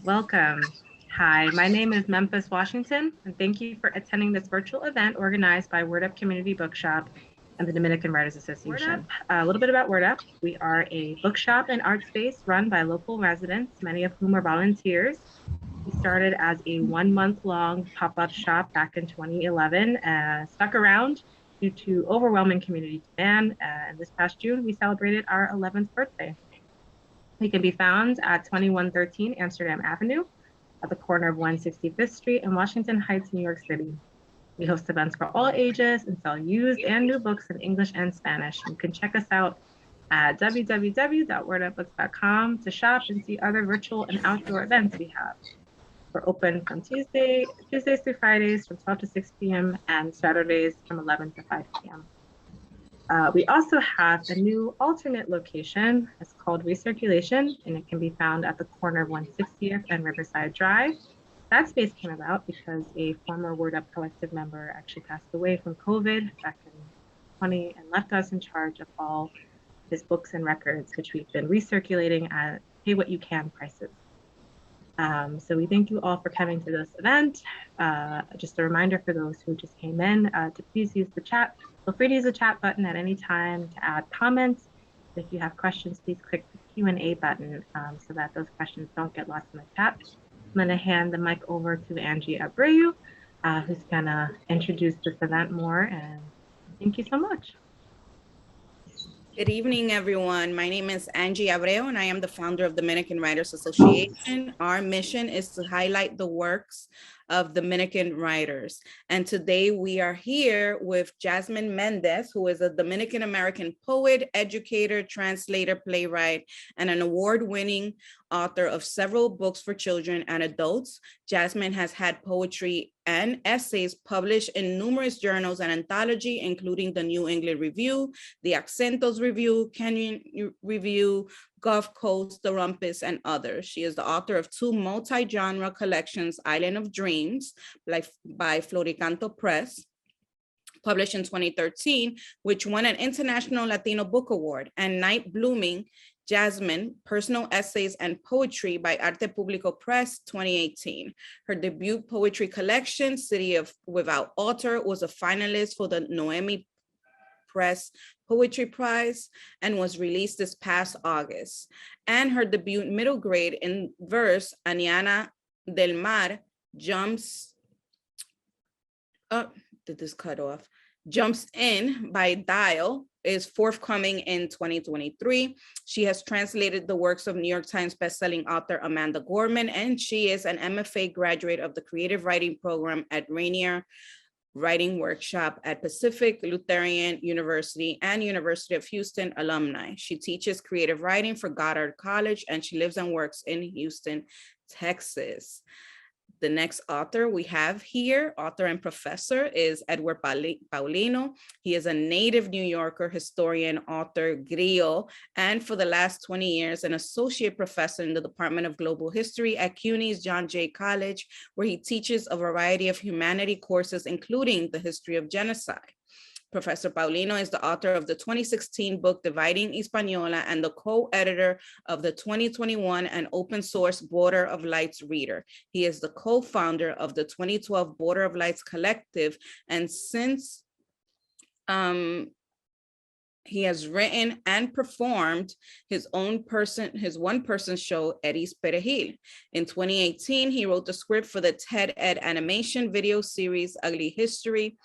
welcome. Hi, my name is Memphis Washington, and thank you for attending this virtual event organized by Word Up Community Bookshop and the Dominican Writers Association. A little bit about Word Up. We are a bookshop and art space run by local residents, many of whom are volunteers. We started as a 1-month-long pop-up shop back in 2011, stuck around due to overwhelming community demand. And this past June, we celebrated our 11th birthday. We can be found at 2113 Amsterdam Avenue at the corner of 165th Street in Washington Heights, New York City. We host events for all ages and sell used and new books in English and Spanish. You can check us out at www.wordupbooks.com to shop and see other virtual and outdoor events we have. We're open from Tuesdays through Fridays from 12 to 6 p.m. and Saturdays from 11 to 5 p.m. We also have a new alternate location. It's called Recirculation, and it can be found at the corner of 160th and Riverside Drive. That space came about because a former Word Up Collective member actually passed away from COVID back in 2020 and left us in charge of all his books and records, which we've been recirculating at pay what you can prices. So we thank you all for coming to this event. Just a reminder for those who just came in to please use the chat. Feel free to use the chat button at any time to add comments. If you have questions, please click the Q&A button so that those questions don't get lost in the chat. I'm going to hand the mic over to Angie Abreu, who's going to introduce this event more. And thank you so much. Good evening, everyone. My name is Angie Abreu, and I am the founder of the Dominican Writers Association. Our mission is to highlight the works of Dominican writers. And today we are here with Jasminne Mendez, who is a Dominican-American poet, educator, translator, playwright, and an award-winning author of several books for children and adults. Jasminne has had poetry and essays published in numerous journals and anthology, including the New England Review, the Acentos Review, Kenyon Review, Gulf Coast, The Rumpus, and others. She is the author of 2 multi-genre collections, Island of Dreams by Floricanto Press, published in 2013, which won an International Latino Book Award, and Night Blooming, Jasminne, Personal Essays and Poetry by Arte Público Press, 2018. Her debut poetry collection, City of Without Author, was a finalist for the Noemi Press Poetry Prize and was released this past August. And her debut middle grade in verse, Aniana del Mar, Jumps In by Dial, is forthcoming in 2023. She has translated the works of New York Times bestselling author Amanda Gorman, and she is an MFA graduate of the creative writing program at Rainier Writing Workshop at Pacific Lutheran University and University of Houston alumni. She teaches creative writing for Goddard College, and she lives and works in Houston, Texas. The next author we have here, author and professor, is Edward Paulino. He is a native New Yorker, historian, author, griot, and for the last 20 years, an associate professor in the Department of Global History at CUNY's John Jay College, where he teaches a variety of humanity courses, including the history of genocide. Professor Paulino is the author of the 2016 book, Dividing Hispaniola, and the co-editor of the 2021 and open source Border of Lights Reader. He is the co-founder of the 2012 Border of Lights Collective, and since he has written and performed his one-person show, Eddie's Perejil. In 2018, he wrote the script for the TED Ed animation video series, Ugly History,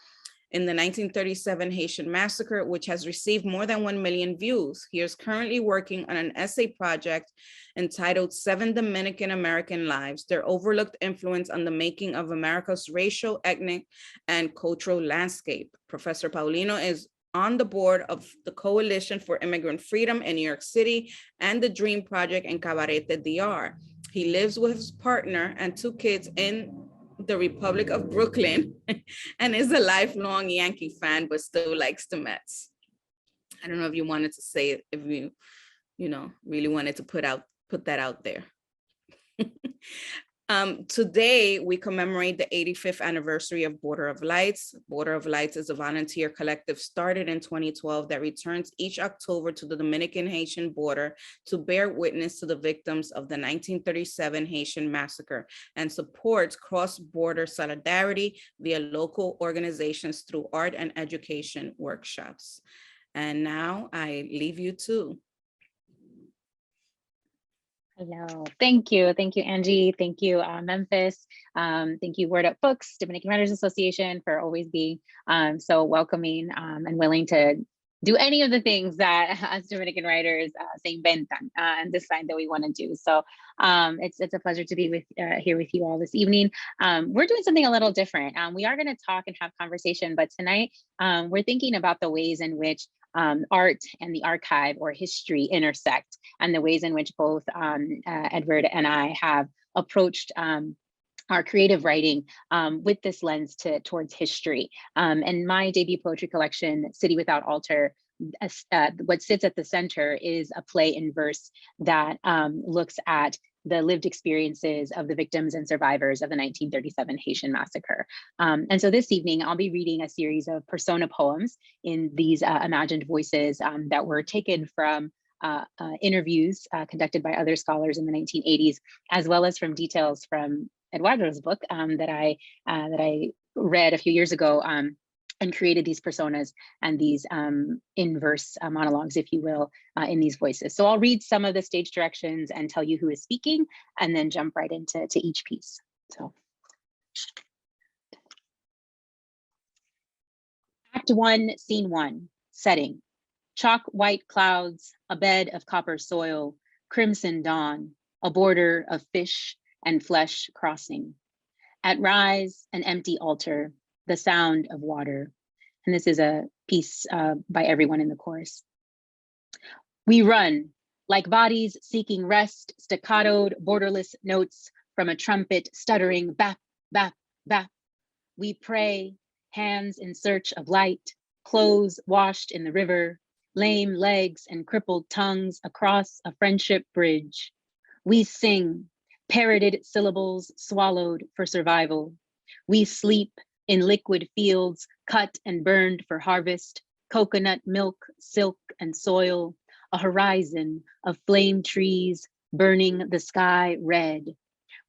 in the 1937 Haitian Massacre, which has received more than 1 million views. He is currently working on an essay project entitled Seven Dominican-American Lives, Their Overlooked Influence on the Making of America's Racial, Ethnic, and Cultural Landscape. Professor Paulino is on the board of the Coalition for Immigrant Freedom in New York City and the Dream Project in Cabarete, DR. He lives with his partner and 2 kids in the Republic of Brooklyn and is a lifelong Yankee fan, but still likes the Mets. I don't know if you wanted to say it, if you really wanted to put that out there. Today, we commemorate the 85th anniversary of Border of Lights. Border of Lights is a volunteer collective started in 2012 that returns each October to the Dominican-Haitian border to bear witness to the victims of the 1937 Haitian Massacre and supports cross-border solidarity via local organizations through art and education workshops. And now I leave you to. Hello, thank you, Angie, thank you, Memphis, thank you, Word Up Books, Dominican Writers Association for always being so welcoming and willing to do any of the things that us Dominican writers se inventan and decide that we want to do. So it's a pleasure to be here with you all this evening. We're doing something a little different. We are going to talk and have conversation, but tonight we're thinking about the ways in which art and the archive or history intersect, and the ways in which both Edward and I have approached our creative writing with this lens towards history. And my debut poetry collection, City Without Altar, what sits at the center is a play in verse that looks at the lived experiences of the victims and survivors of the 1937 Haitian Massacre. And so this evening, I'll be reading a series of persona poems in these imagined voices that were taken from interviews conducted by other scholars in the 1980s, as well as from details from Eduardo's book that I read a few years ago and created these personas and these in-verse monologues, if you will, in these voices. So I'll read some of the stage directions and tell you who is speaking, and then jump right into each piece. So, Act 1, Scene 1, setting. Chalk white clouds, a bed of copper soil, crimson dawn, a border of fish and flesh crossing. At rise, an empty altar, the sound of water. And this is a piece by everyone in the chorus. We run, like bodies seeking rest, staccatoed, borderless notes from a trumpet stuttering bap, bap, bap. We pray, hands in search of light, clothes washed in the river, lame legs and crippled tongues across a friendship bridge. We sing, parroted syllables swallowed for survival. We sleep in liquid fields cut and burned for harvest, coconut milk, silk and soil, a horizon of flame trees burning the sky red.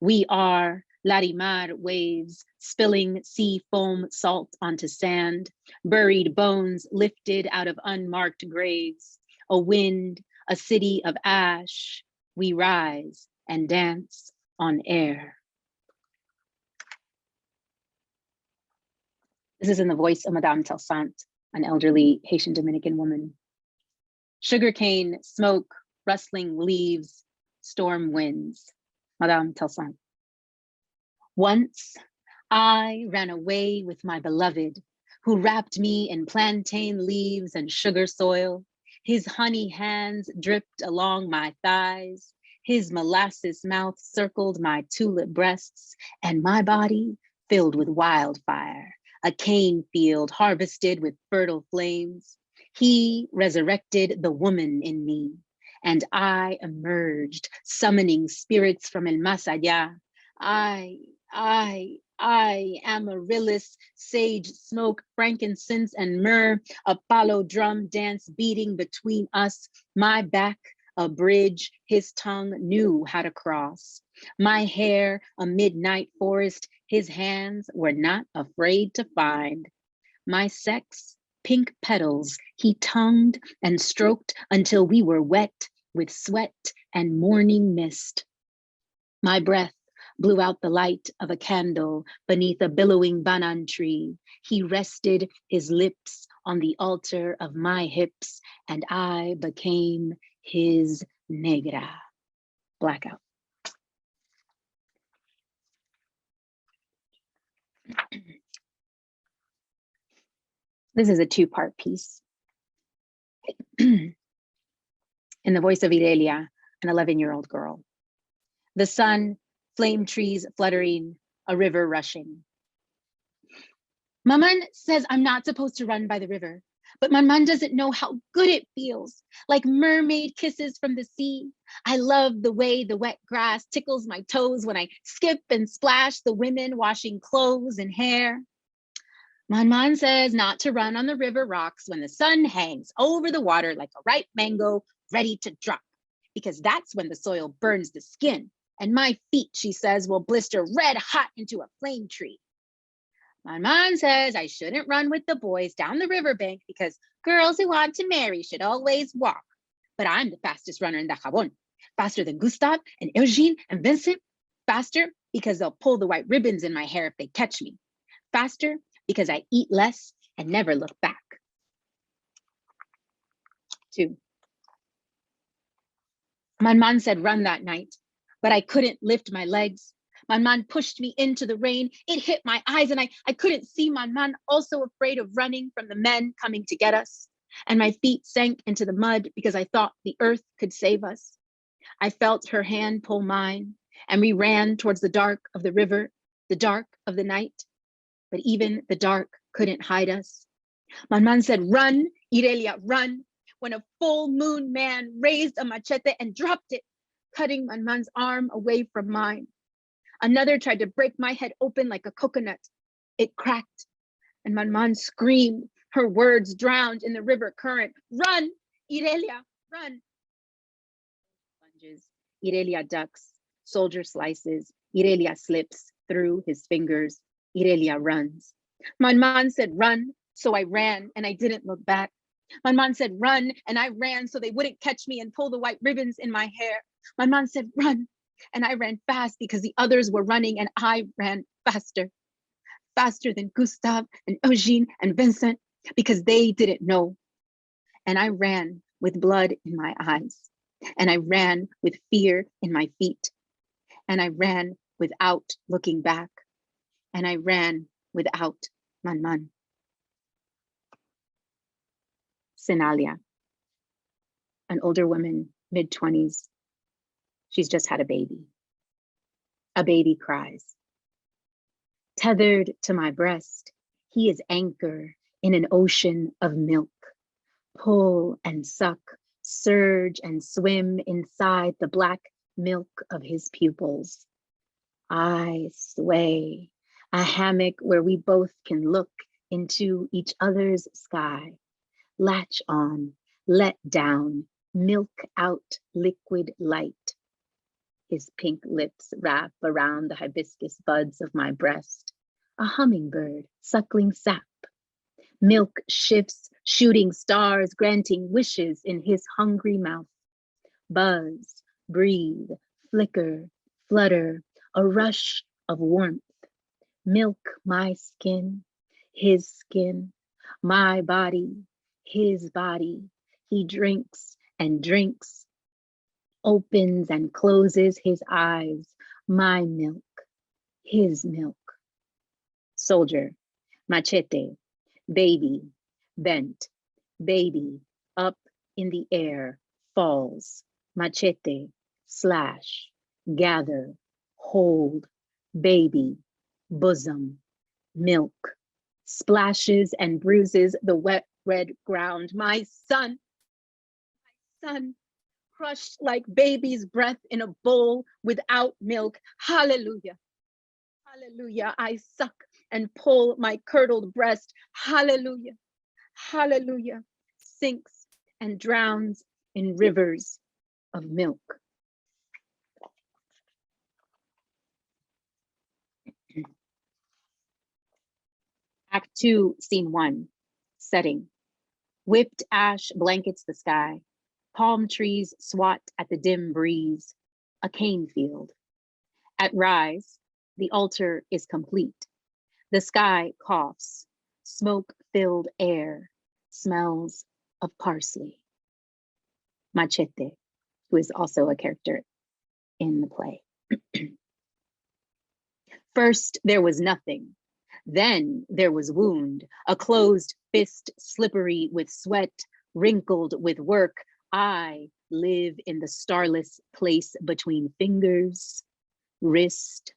We are Larimar waves spilling sea foam salt onto sand, buried bones lifted out of unmarked graves, a wind, a city of ash. We rise and dance on air. This is in the voice of Madame Telsant, an elderly Haitian Dominican woman. Sugarcane, smoke, rustling leaves, storm winds. Madame Telsant. Once I ran away with my beloved, who wrapped me in plantain leaves and sugar soil. His honey hands dripped along my thighs. His molasses mouth circled my tulip breasts, and my body filled with wildfire, a cane field harvested with fertile flames. He resurrected the woman in me, and I emerged, summoning spirits from el más allá. I, amaryllis, sage, smoke, frankincense, and myrrh, Apollo drum dance beating between us, my back, a bridge his tongue knew how to cross. My hair, a midnight forest his hands were not afraid to find. My sex, pink petals he tongued and stroked until we were wet with sweat and morning mist. My breath blew out the light of a candle beneath a billowing banan tree. He rested his lips on the altar of my hips, and I became his negra. Blackout. This is a two-part piece. In the voice of Irelia, an 11-year-old girl. The sun, flame trees fluttering, a river rushing. Maman says I'm not supposed to run by the river. But my man doesn't know how good it feels, like mermaid kisses from the sea. I love the way the wet grass tickles my toes when I skip and splash the women washing clothes and hair. My man says not to run on the river rocks when the sun hangs over the water like a ripe mango ready to drop, because that's when the soil burns the skin. And my feet, she says, will blister red hot into a flame tree. My mom says I shouldn't run with the boys down the riverbank because girls who want to marry should always walk. But I'm the fastest runner in the Jabón, faster than Gustav and Eugene and Vincent, faster because they'll pull the white ribbons in my hair if they catch me, faster because I eat less and never look back. 2. My mom said run that night, but I couldn't lift my legs. My man pushed me into the rain. It hit my eyes and I couldn't see my man, also afraid of running from the men coming to get us. And my feet sank into the mud because I thought the earth could save us. I felt her hand pull mine and we ran towards the dark of the river, the dark of the night. But even the dark couldn't hide us. My man said, run, Irelia, run. When a full moon man raised a machete and dropped it, cutting my man's arm away from mine. Another tried to break my head open like a coconut. It cracked, and my man screamed, her words drowned in the river current. Run, Irelia, run. Lunges, Irelia ducks, soldier slices, Irelia slips through his fingers, Irelia runs. My man said run, so I ran and I didn't look back. My man said run, and I ran so they wouldn't catch me and pull the white ribbons in my hair. My man said run, and I ran fast because the others were running and I ran faster. Faster than Gustav and Eugene and Vincent because they didn't know. And I ran with blood in my eyes. And I ran with fear in my feet. And I ran without looking back. And I ran without man. Sinalia, an older woman, mid-20s. She's just had a baby. A baby cries. Tethered to my breast, he is anchor in an ocean of milk. Pull and suck, surge and swim inside the black milk of his pupils. I sway, a hammock where we both can look into each other's sky. Latch on, let down, milk out liquid light. His pink lips wrap around the hibiscus buds of my breast. A hummingbird suckling sap. Milk shifts, shooting stars, granting wishes in his hungry mouth. Buzz, breathe, flicker, flutter, a rush of warmth. Milk my skin, his skin, my body, his body. He drinks and drinks, opens and closes his eyes. My milk, his milk. Soldier, machete, baby, bent, baby, up in the air, falls, machete, slash, gather, hold, baby, bosom, milk, splashes and bruises the wet red ground. My son, crushed like baby's breath in a bowl without milk. Hallelujah, hallelujah. I suck and pull my curdled breast. Hallelujah, hallelujah. Sinks and drowns in rivers of milk. Act 2, Scene 1, setting. Whipped ash blankets the sky. Palm trees swat at the dim breeze. A cane field. At rise, the altar is complete. The sky coughs. Smoke-filled air smells of parsley. Machete, who is also a character in the play. First, there was nothing. Then there was wound, a closed fist slippery with sweat, wrinkled with work. I live in the starless place between fingers, wrist.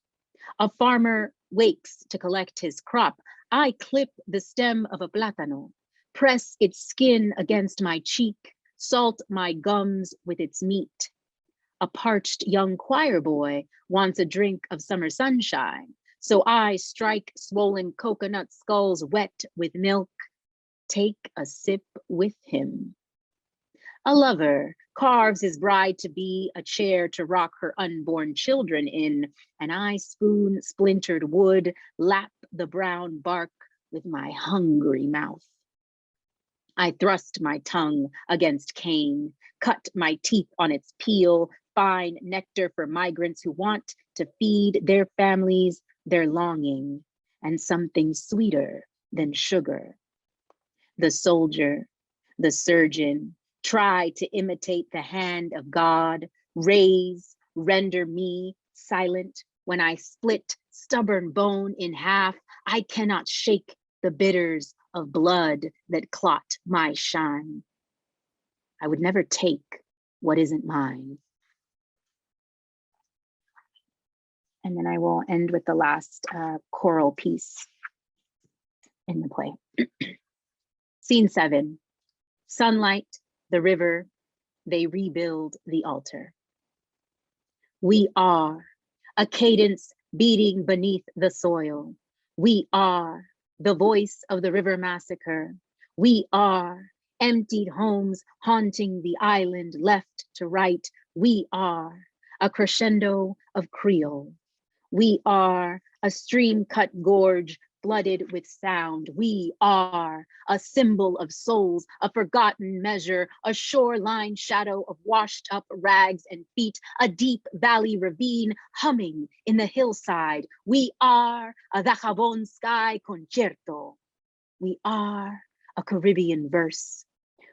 A farmer wakes to collect his crop. I clip the stem of a plátano, press its skin against my cheek, salt my gums with its meat. A parched young choir boy wants a drink of summer sunshine, so I strike swollen coconut skulls wet with milk, take a sip with him. A lover carves his bride-to-be a chair to rock her unborn children in, and I spoon splintered wood, lap the brown bark with my hungry mouth. I thrust my tongue against cane, cut my teeth on its peel, find nectar for migrants who want to feed their families their longing, and something sweeter than sugar. The soldier, the surgeon, try to imitate the hand of God, raise, render me silent. When I split stubborn bone in half, I cannot shake the bitters of blood that clot my shine. I would never take what isn't mine. And then I will end with the last choral piece in the play. Scene 7, sunlight, the river, they rebuild the altar. We are a cadence beating beneath the soil. We are the voice of the river massacre. We are emptied homes haunting the island left to right. We are a crescendo of Creole. We are a stream-cut gorge flooded with sound. We are a symbol of souls, a forgotten measure, a shoreline shadow of washed up rags and feet, a deep valley ravine humming in the hillside. We are a Dajabon sky concerto. We are a Caribbean verse.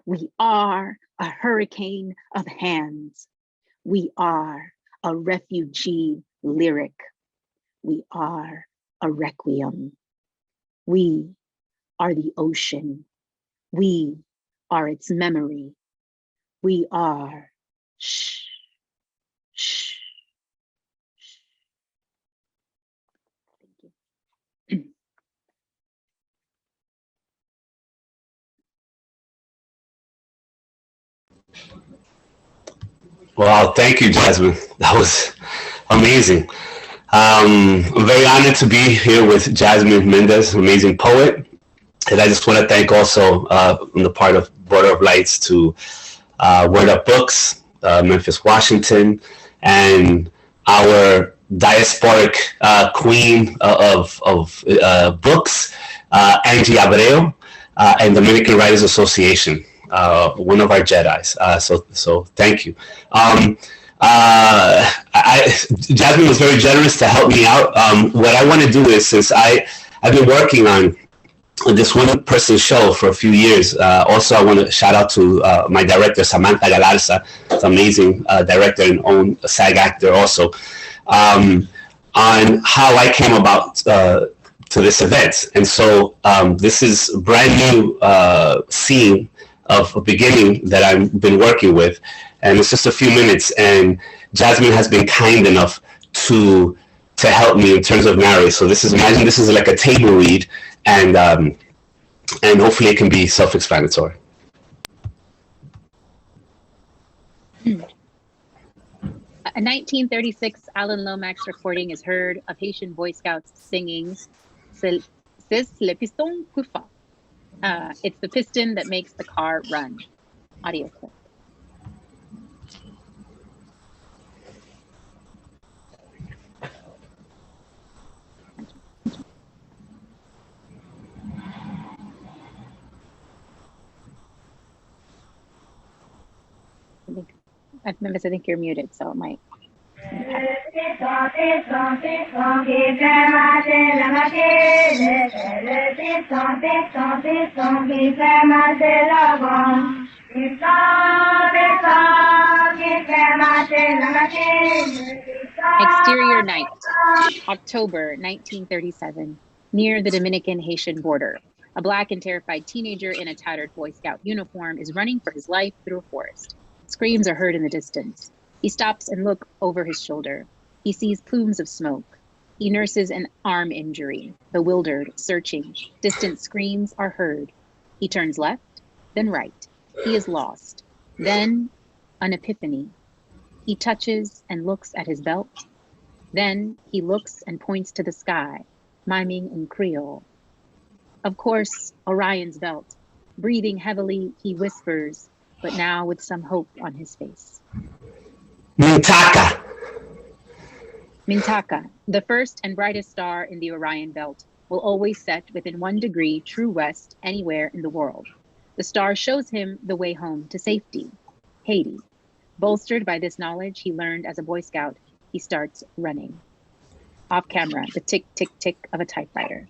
We are a hurricane of hands. We are a refugee lyric. We are a requiem. We are the ocean. We are its memory. We are shh, shh. Thank you. Wow, thank you, Jasmine. That was amazing. I'm very honored to be here with Jasminne Mendez, amazing poet. And I just want to thank also on the part of Border of Lights to Word Up Books, Memphis, Washington, and our diasporic queen of books, Angie Abreu, and Dominican Writers Association, one of our Jedis. So thank you. Jasmine was very generous to help me out. What I want to do is, since I've been working on this one person show for a few years, also I want to shout out to my director, Samantha Galarza, an amazing director and own SAG actor also, on how I came about to this event. And so this is a brand new scene of a beginning that I've been working with. And it's just a few minutes, and Jasmine has been kind enough to help me in terms of narrating. So imagine this is like a table read, and hopefully it can be self-explanatory. A 1936 Alan Lomax recording is heard of Haitian Boy Scouts singing "C'est le piston qui fait." It's the piston that makes the car run. Audio clip. Memphis, I think you're muted, so it might. Exterior night, October 1937, near the Dominican-Haitian border. A black and terrified teenager in a tattered Boy Scout uniform is running for his life through a forest. Screams are heard in the distance. He stops and looks over his shoulder. He sees plumes of smoke. He nurses an arm injury, bewildered, searching. Distant screams are heard. He turns left, then right. He is lost. Then an epiphany. He touches and looks at his belt. Then he looks and points to the sky, miming in Creole. Of course, Orion's belt. Breathing heavily, he whispers, but now with some hope on his face. Mintaka. Mintaka, the first and brightest star in the Orion belt, will always set within 1 degree true west anywhere in the world. The star shows him the way home to safety, Haiti. Bolstered by this knowledge he learned as a Boy Scout, he starts running. Off camera, the tick, tick, tick of a typewriter.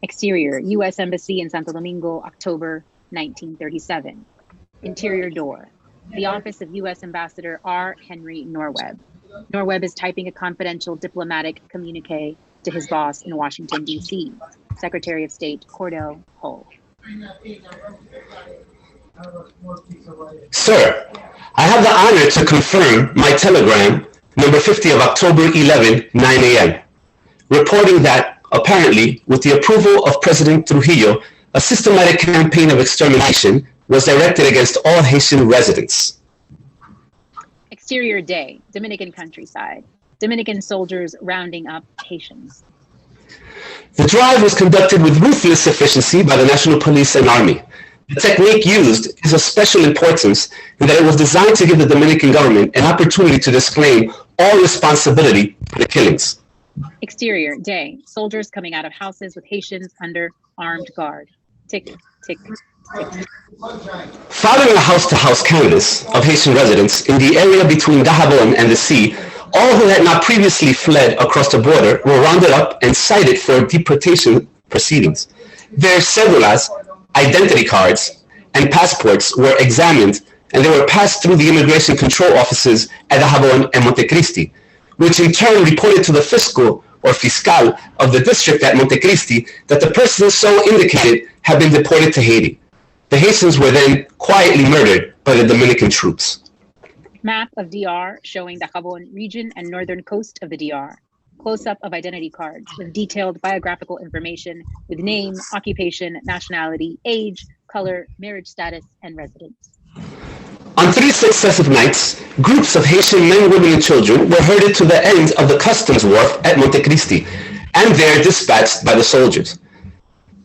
Exterior, U.S. Embassy in Santo Domingo, October 1937. Interior door, the office of U.S. Ambassador R. Henry Norweb. Norweb is typing a confidential diplomatic communique to his boss in Washington, D.C., Secretary of State Cordell Hull. Sir, I have the honor to confirm my telegram, number 50 of October 11, 9 a.m., reporting that, apparently, with the approval of President Trujillo, a systematic campaign of extermination was directed against all Haitian residents. Exterior day, Dominican countryside. Dominican soldiers rounding up Haitians. The drive was conducted with ruthless efficiency by the National Police and Army. The technique used is of special importance in that it was designed to give the Dominican government an opportunity to disclaim all responsibility for the killings. Exterior day, soldiers coming out of houses with Haitians under armed guard. Tick, tick, tick. Following a house-to-house canvass of Haitian residents in the area between Dajabon and the sea, all who had not previously fled across the border were rounded up and cited for deportation proceedings. Their cédulas, identity cards, and passports were examined, and they were passed through the immigration control offices at Dajabon and Montecristi, which in turn reported to the fiscal or fiscal of the district at Montecristi that the persons so indicated had been deported to Haiti. The Haitians were then quietly murdered by the Dominican troops. Map of DR showing the Dajabon region and northern coast of the DR. Close-up of identity cards with detailed biographical information with name, occupation, nationality, age, color, marriage status, and residence. On 3 successive nights, groups of Haitian men, women, and children were herded to the end of the customs wharf at Montecristi, and there dispatched by the soldiers.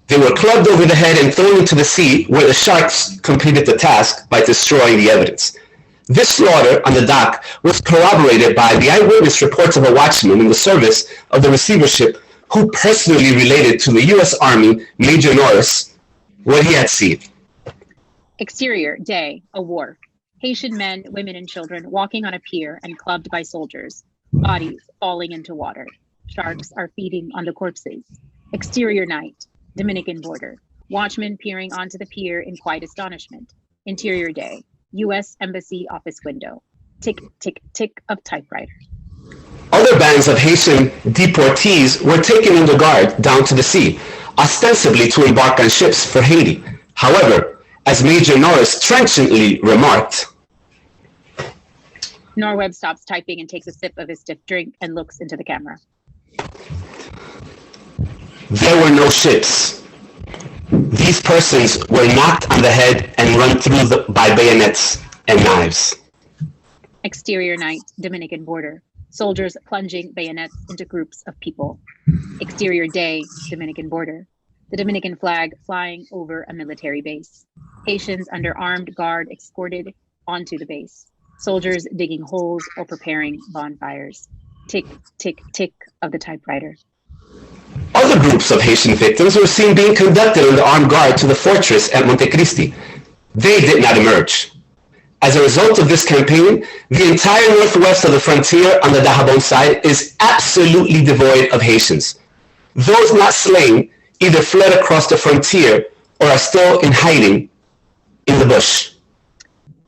They were clubbed over the head and thrown into the sea, where the sharks completed the task by destroying the evidence. This slaughter on the dock was corroborated by the eyewitness reports of a watchman in the service of the receivership who personally related to the U.S. Army Major Norris what he had seen. Exterior day, a wharf. Haitian men, women, and children walking on a pier and clubbed by soldiers. Bodies falling into water. Sharks are feeding on the corpses. Exterior night, Dominican border. Watchmen peering onto the pier in quiet astonishment. Interior day, U.S. Embassy office window. Tick, tick, tick of typewriter. Other bands of Haitian deportees were taken under guard down to the sea, ostensibly to embark on ships for Haiti. However, as Major Norris trenchantly remarked, Norweb stops typing and takes a sip of his stiff drink and looks into the camera. there were no ships. These persons were knocked on the head and run through by bayonets and knives. Exterior night, Dominican border. Soldiers plunging bayonets into groups of people. Exterior day, Dominican border. The Dominican flag flying over a military base. Haitians under armed guard escorted onto the base. Soldiers digging holes or preparing bonfires. Tick, tick, tick of the typewriter. Other groups of Haitian victims were seen being conducted under armed guard to the fortress at Montecristi. They did not emerge. As a result of this campaign, the entire northwest of the frontier on the Dajabon side is absolutely devoid of Haitians. Those not slain either fled across the frontier or are still in hiding in the bush.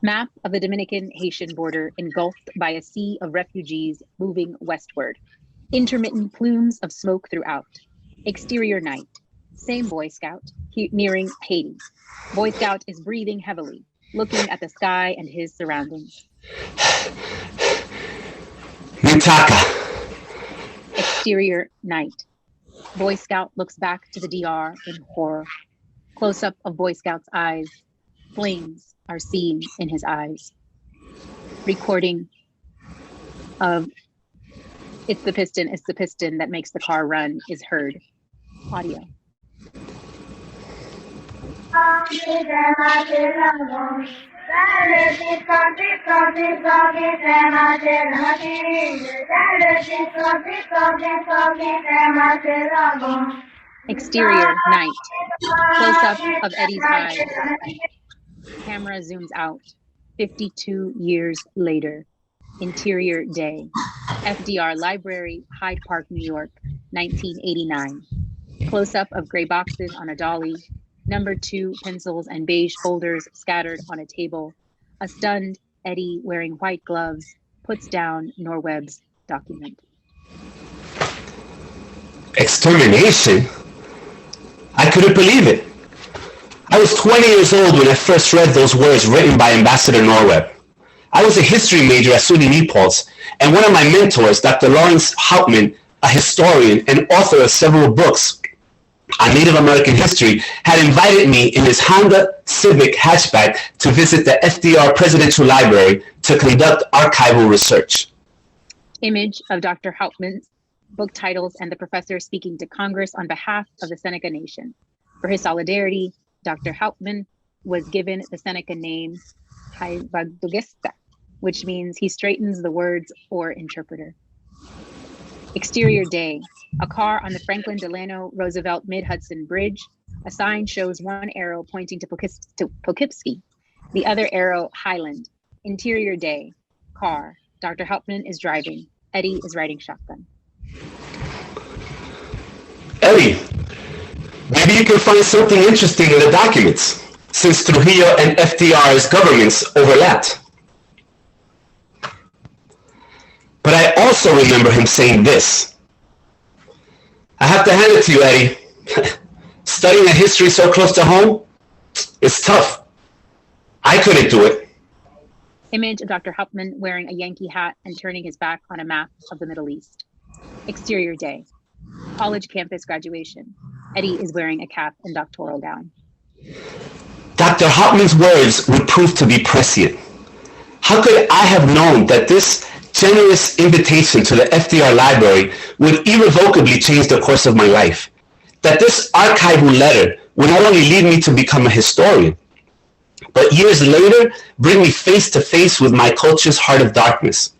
Map of the Dominican-Haitian border engulfed by a sea of refugees moving westward. Intermittent plumes of smoke throughout. Exterior night. Same Boy Scout nearing Haiti. Boy Scout is breathing heavily, looking at the sky and his surroundings. Mintaka. Exterior night. Boy Scout looks back to the DR in horror. Close-up of Boy Scout's eyes. Flames are seen in his eyes. Recording of it's the piston that makes the car run is heard. Audio. Exterior, night. Close-up of Eddie's eyes. Camera zooms out. 52 years later. Interior, day. FDR Library, Hyde Park, New York, 1989. Close-up of gray boxes on a dolly. Number 2 pencils and beige folders scattered on a table. A stunned Eddie wearing white gloves puts down Norweb's document. Extermination? I couldn't believe it. I was 20 years old when I first read those words written by Ambassador Norweb. I was a history major at SUNY Naples, and one of my mentors, Dr. Lawrence Hauptman, a historian and author of several books on Native American history, had invited me in his Honda Civic hatchback to visit the FDR Presidential Library to conduct archival research. Image of Dr. Hauptman's book titles and the professor speaking to Congress on behalf of the Seneca Nation. For his solidarity, Dr. Hauptman was given the Seneca name Haibagdugesta, which means he straightens the words or interpreter. Exterior, day. A car on the Franklin Delano Roosevelt Mid-Hudson Bridge. A sign shows one arrow pointing to Poughkeepsie, the other arrow Highland. Interior, day. Car. Dr. Hauptman is driving. Eddie is riding shotgun. Eddie, maybe you can find something interesting in the documents, since Trujillo and FDR's governments overlapped. But I also remember him saying this. I have to hand it to you, Eddie. Studying a history so close to home, it's tough. I couldn't do it. Image of Dr. Hauptman wearing a Yankee hat and turning his back on a map of the Middle East. Exterior, day. College campus graduation. Eddie is wearing a cap and doctoral gown. Dr. Hauptman's words would prove to be prescient. How could I have known that this generous invitation to the FDR Library would irrevocably change the course of my life? That this archival letter would not only lead me to become a historian, but years later bring me face to face with my culture's heart of darkness,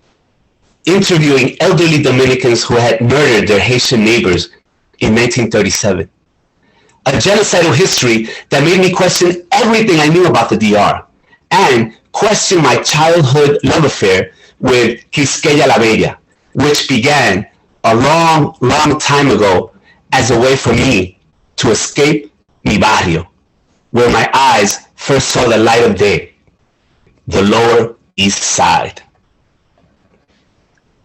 interviewing elderly Dominicans who had murdered their Haitian neighbors in 1937. A genocidal history that made me question everything I knew about the DR and question my childhood love affair with Quisqueya La Bella, which began a long, long time ago as a way for me to escape mi barrio, where my eyes first saw the light of day, the Lower East Side.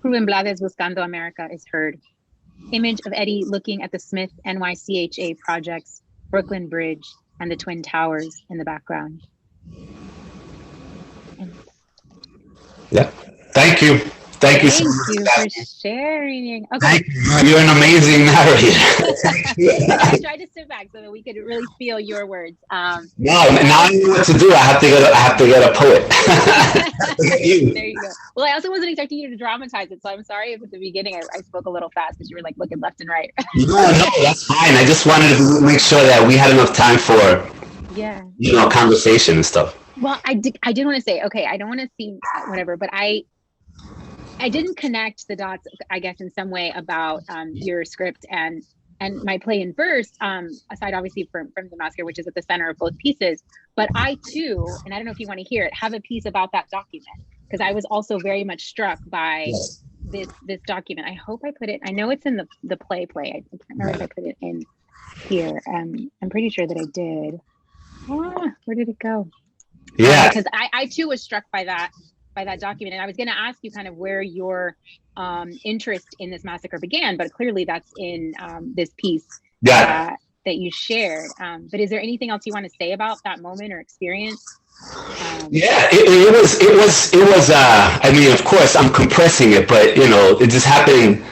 Rubén Blades Buscando America is heard. Image of Eddie looking at the Smith NYCHA projects, Brooklyn Bridge, and the Twin Towers in the background. Yeah, thank you. Thank you so much. Thank you for sharing. Okay. Thank you. You're an amazing narrator. I tried to sit back so that we could really feel your words. No, now I know what to do. I have to get a poet. There you go. Well, I also wasn't expecting you to dramatize it, so I'm sorry if at the beginning I spoke a little fast because you were like looking left and right. No, that's fine. I just wanted to make sure that we had enough time for, conversation and stuff. Well, I did want to say, okay, I don't want to seem whatever, but I didn't connect the dots, I guess, in some way about your script and my play in verse, aside obviously from the massacre, which is at the center of both pieces. But I too, and I don't know if you want to hear it, have a piece about that document, because I was also very much struck by this document. I hope I put it, I know it's in the play. I can't remember if I put it in here. I'm pretty sure that I did. Where did it go? Yeah. Because I too was struck by that document, and I was going to ask you kind of where your interest in this massacre began, but clearly that's in this piece that you shared. But is there anything else you want to say about that moment or experience? It was. I mean, of course, I'm compressing it, but it just happened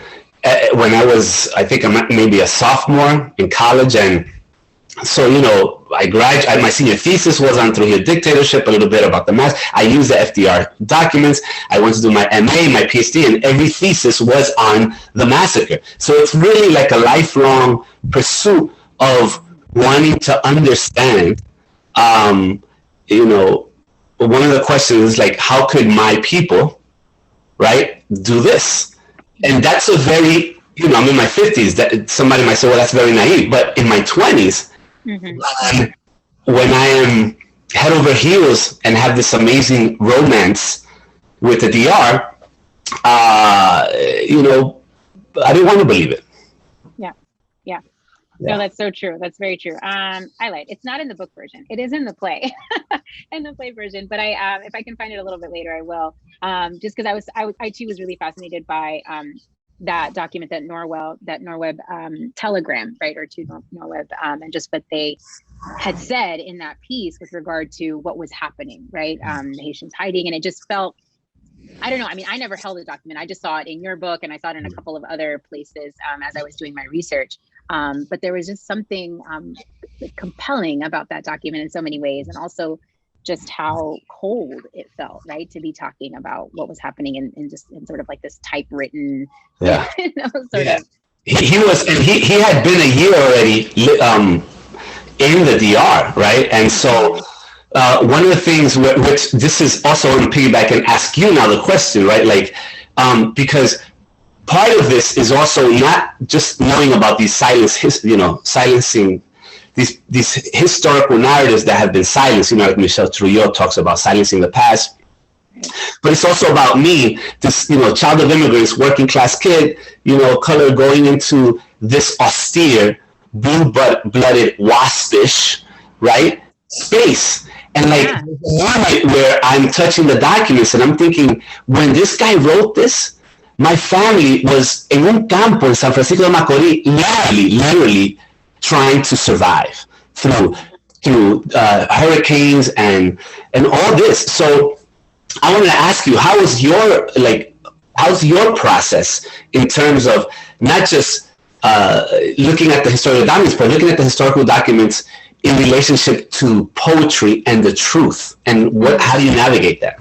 when I was, I think, maybe a sophomore in college, and So, you know, my senior thesis was on Trujillo dictatorship, a little bit about the mass. I used the FDR documents. I went to do my MA, my PhD, and every thesis was on the massacre. So it's really like a lifelong pursuit of wanting to understand, you know, one of the questions is like, how could my people, right, do this? And that's a very, you know, I'm in my 50s. That somebody might say, well, that's very naive. But in my 20s, when I am head over heels and have this amazing romance with the DR, you know, I didn't want to believe it. Yeah. No, that's so true. That's very true. I lied. It's not in the book version. It is in the play, in the play version. But I, if I can find it a little bit later, I will. Just because I too was really fascinated by that document, that Norweb telegram, right, or to Norweb, and just what they had said in that piece with regard to what was happening, right? The Haitians hiding, and it just felt, I don't know. I mean, I never held a document. I just saw it in your book, and I saw it in a couple of other places as I was doing my research. But there was just something compelling about that document in so many ways, and also just how cold it felt, right, to be talking about what was happening in sort of like this typewritten, you know, sort of. He was, and he had been a year already in the DR, right? And so one of the things which this is also on piggyback and ask you now the question, right? Like, because part of this is also not just knowing about these silencing these historical narratives that have been silenced, you know, like Michel Trujillo talks about silencing the past. But it's also about me, this, you know, child of immigrants, working class kid, you know, color, going into this austere, blue-blooded, waspish, right, space. And like, where I'm touching the documents and I'm thinking, when this guy wrote this, my family was en un campo in San Francisco de Macorís, literally trying to survive through hurricanes and all this. So I wanted to ask you, how's your process in terms of not just looking at the historical documents, but looking at the historical documents in relationship to poetry and the truth, and how do you navigate that?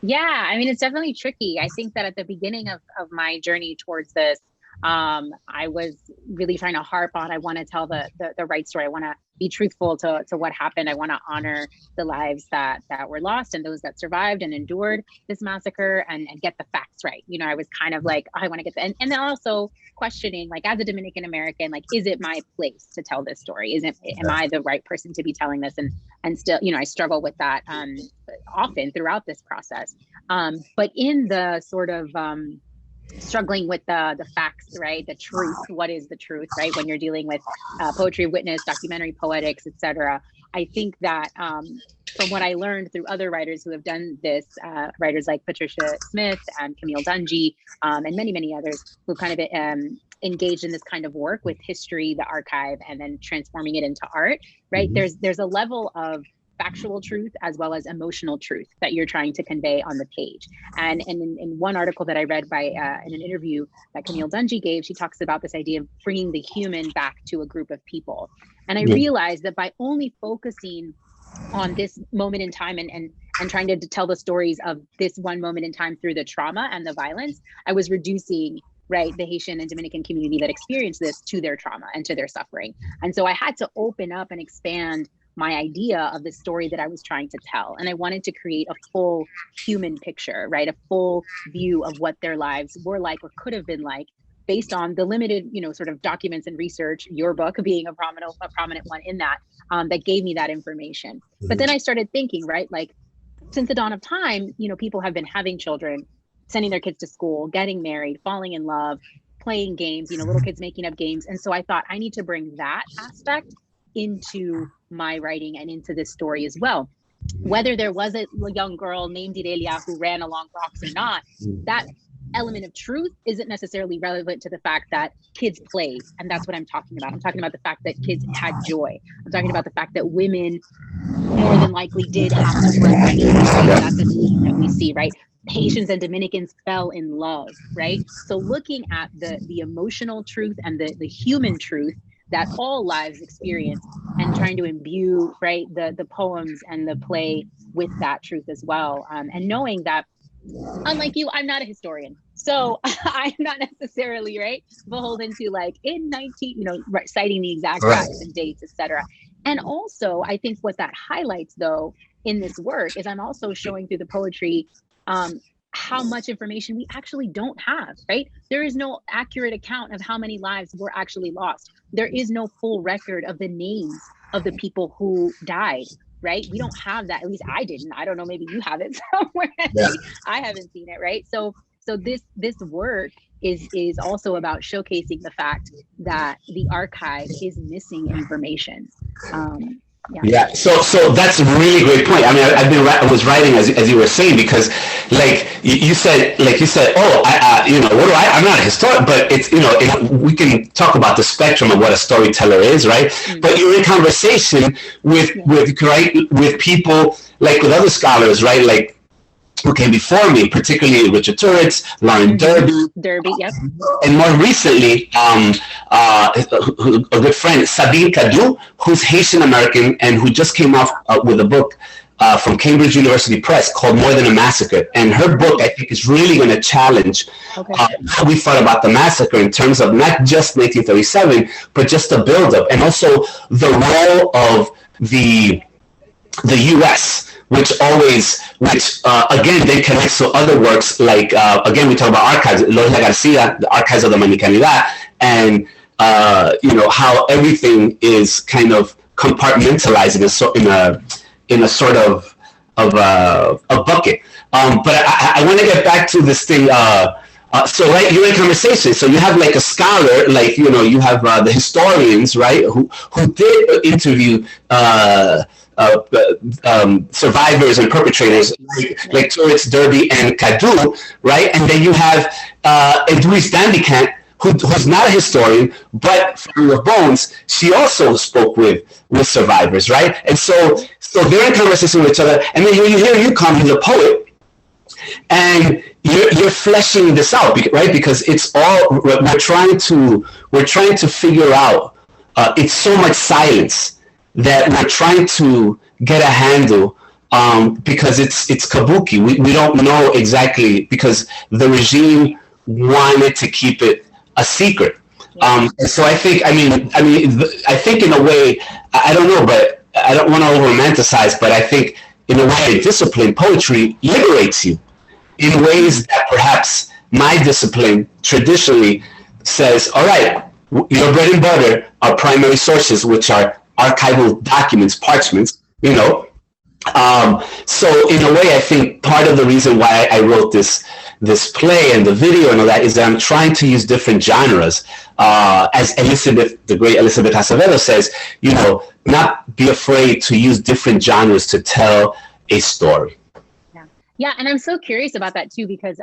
Yeah, I mean, it's definitely tricky. I think that at the beginning of my journey towards this, I was really trying to harp on, I want to tell the right story. I want to be truthful to what happened. I want to honor the lives that were lost and those that survived and endured this massacre, and get the facts right. You know, I was kind of like, I want to get the, and then also questioning, like, as a Dominican American, like, is it my place to tell this story? Am I the right person to be telling this? And still, you know, I struggle with that often throughout this process. But in the sort of struggling with the facts, right? The truth. What is the truth, right? When you're dealing with poetry of witness, documentary poetics, etc. I think that from what I learned through other writers who have done this, writers like Patricia Smith and Camille Dungy, and many, many others who kind of engaged in this kind of work with history, the archive, and then transforming it into art, right? There's a level of factual truth as well as emotional truth that you're trying to convey on the page. And in one article that I read by in an interview that Camille Dungy gave, she talks about this idea of bringing the human back to a group of people. And I realized that by only focusing on this moment in time and trying to tell the stories of this one moment in time through the trauma and the violence, I was reducing, right, the Haitian and Dominican community that experienced this to their trauma and to their suffering. And so I had to open up and expand my idea of the story that I was trying to tell. And I wanted to create a full human picture, right? A full view of what their lives were like or could have been like, based on the limited, you know, sort of documents and research, your book being a prominent one in that, that gave me that information. But then I started thinking, right, like, since the dawn of time, you know, people have been having children, sending their kids to school, getting married, falling in love, playing games, you know, little kids making up games. And so I thought I need to bring that aspect into my writing and into this story as well. Whether there was a young girl named Irelia who ran along rocks or not, that element of truth isn't necessarily relevant to the fact that kids played. And that's what I'm talking about. I'm talking about the fact that kids had joy. I'm talking about the fact that women more than likely did have to work. That's a theme that we see, right? Haitians and Dominicans fell in love, right? So looking at the emotional truth and the human truth that all lives experience, and trying to imbue, right, the poems and the play with that truth as well. And knowing that, unlike you, I'm not a historian. So I'm not necessarily, right, beholden to like in 19, citing the exact facts and dates, etc. And also, I think what that highlights, though, in this work is I'm also showing through the poetry how much information we actually don't have, right? There is no accurate account of how many lives were actually lost. There is no full record of the names of the people who died, right? We don't have that. At least I didn't. I don't know, maybe you have it somewhere. Yeah. I haven't seen it, right? So this work is also about showcasing the fact that the archive is missing information. Yeah. So that's a really great point. I mean, I was writing as you were saying, because like you said, oh, I'm not a historian, but it's, we can talk about the spectrum of what a storyteller is, right? Mm-hmm. But you're in conversation with people, like with other scholars, right? Like who came before me, particularly Richard Turrets, Lauren Derby, yep. And more recently, a good friend, Sabine Cadu, who's Haitian American and who just came off with a book from Cambridge University Press called More Than a Massacre. And her book, I think, is really going to challenge how we thought about the massacre in terms of not just 1937, but just the buildup, and also the role of the U.S., which again, they connect to other works, like, again, we talk about archives, Logia Garcia, the Archives of the Dominicanidad, and, how everything is kind of compartmentalized in a sort of a bucket. But I want to get back to this thing. So, right, you're in conversation. So you have like a scholar, like, you have the historians, right, who did interview survivors and perpetrators like Turrets, Derby, and Cadu, right? And then you have Edwidge Dandicant, who's not a historian, but from the bones, she also spoke with survivors, right? And so they're in conversation with each other, and then here you come, you're the poet, and you're fleshing this out, right? Because it's all we're trying to figure out. It's so much silence that we're trying to get a handle, because it's kabuki. We don't know exactly, because the regime wanted to keep it a secret. And so I think in a way, I don't know, but I don't want to over-romanticize, but I think in a way, discipline, poetry, liberates you in ways that perhaps my discipline traditionally says, all right, your bread and butter are primary sources, which are archival documents, parchments, So in a way, I think part of the reason why I wrote this play and the video and all that is that I'm trying to use different genres. As the great Elizabeth Acevedo says, not be afraid to use different genres to tell a story. Yeah, and I'm so curious about that too, because,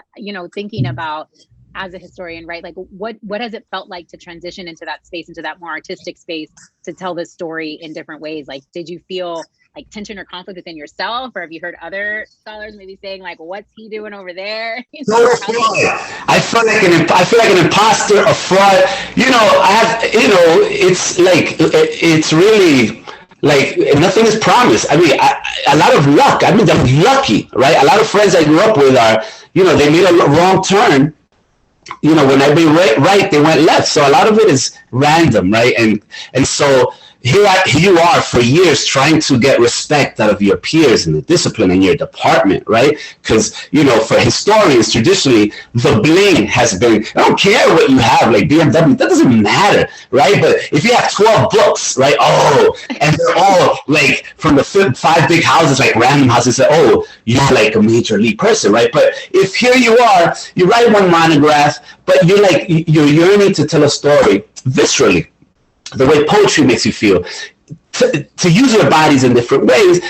thinking about, as a historian, right, like what has it felt like to transition into that space, into that more artistic space, to tell this story in different ways? Like, did you feel like tension or conflict within yourself, or have you heard other scholars maybe saying like, what's he doing over there? I feel like an imposter, a fraud. It's like, it's really like nothing is promised. I mean, a lot of luck. I mean, I'm lucky, right? A lot of friends I grew up with are, they made a wrong turn. When I went right, they went left. So a lot of it is random, right? And so here you are for years trying to get respect out of your peers in the discipline in your department, right? Because, for historians, traditionally, the bling has been, I don't care what you have, like BMW, that doesn't matter, right? But if you have 12 books, right? Oh, and they're all like from the 5 big houses, like random houses, you're like a major league person, right? But if here you are, you write one monograph, but you're yearning to tell a story viscerally, the way poetry makes you feel, to use your bodies in different ways,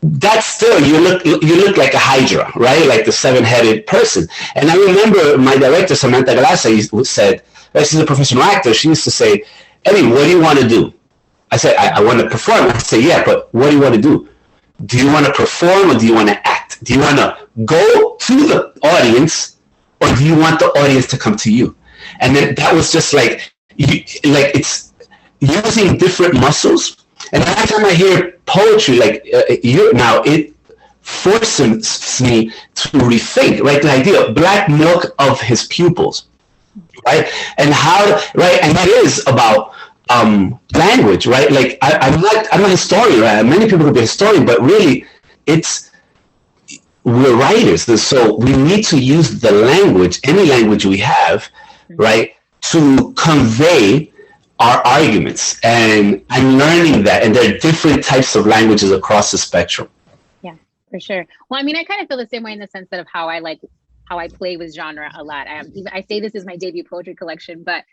that's still, you look like a hydra, right? Like the 7-headed person. And I remember my director, Samantha Galasa, said, she's a professional actor, she used to say, Eddie, what do you want to do? I said, I want to perform. I said, yeah, but what do you want to do? Do you want to perform or do you want to act? Do you want to go to the audience or do you want the audience to come to you? And then that was just like, it's using different muscles. And every time I hear poetry, like now, it forces me to rethink, right? The idea of black milk of his pupils, right? And how, right? And that is about language, right? Like I'm not a historian, right? Many people could be a historian, but really, we're writers, so we need to use the language, any language we have, right, to convey our arguments. And I'm learning that, and there are different types of languages across the spectrum. Yeah, for sure. Well, I mean, I kind of feel the same way in the sense that of how I play with genre a lot. I say this is my debut poetry collection, but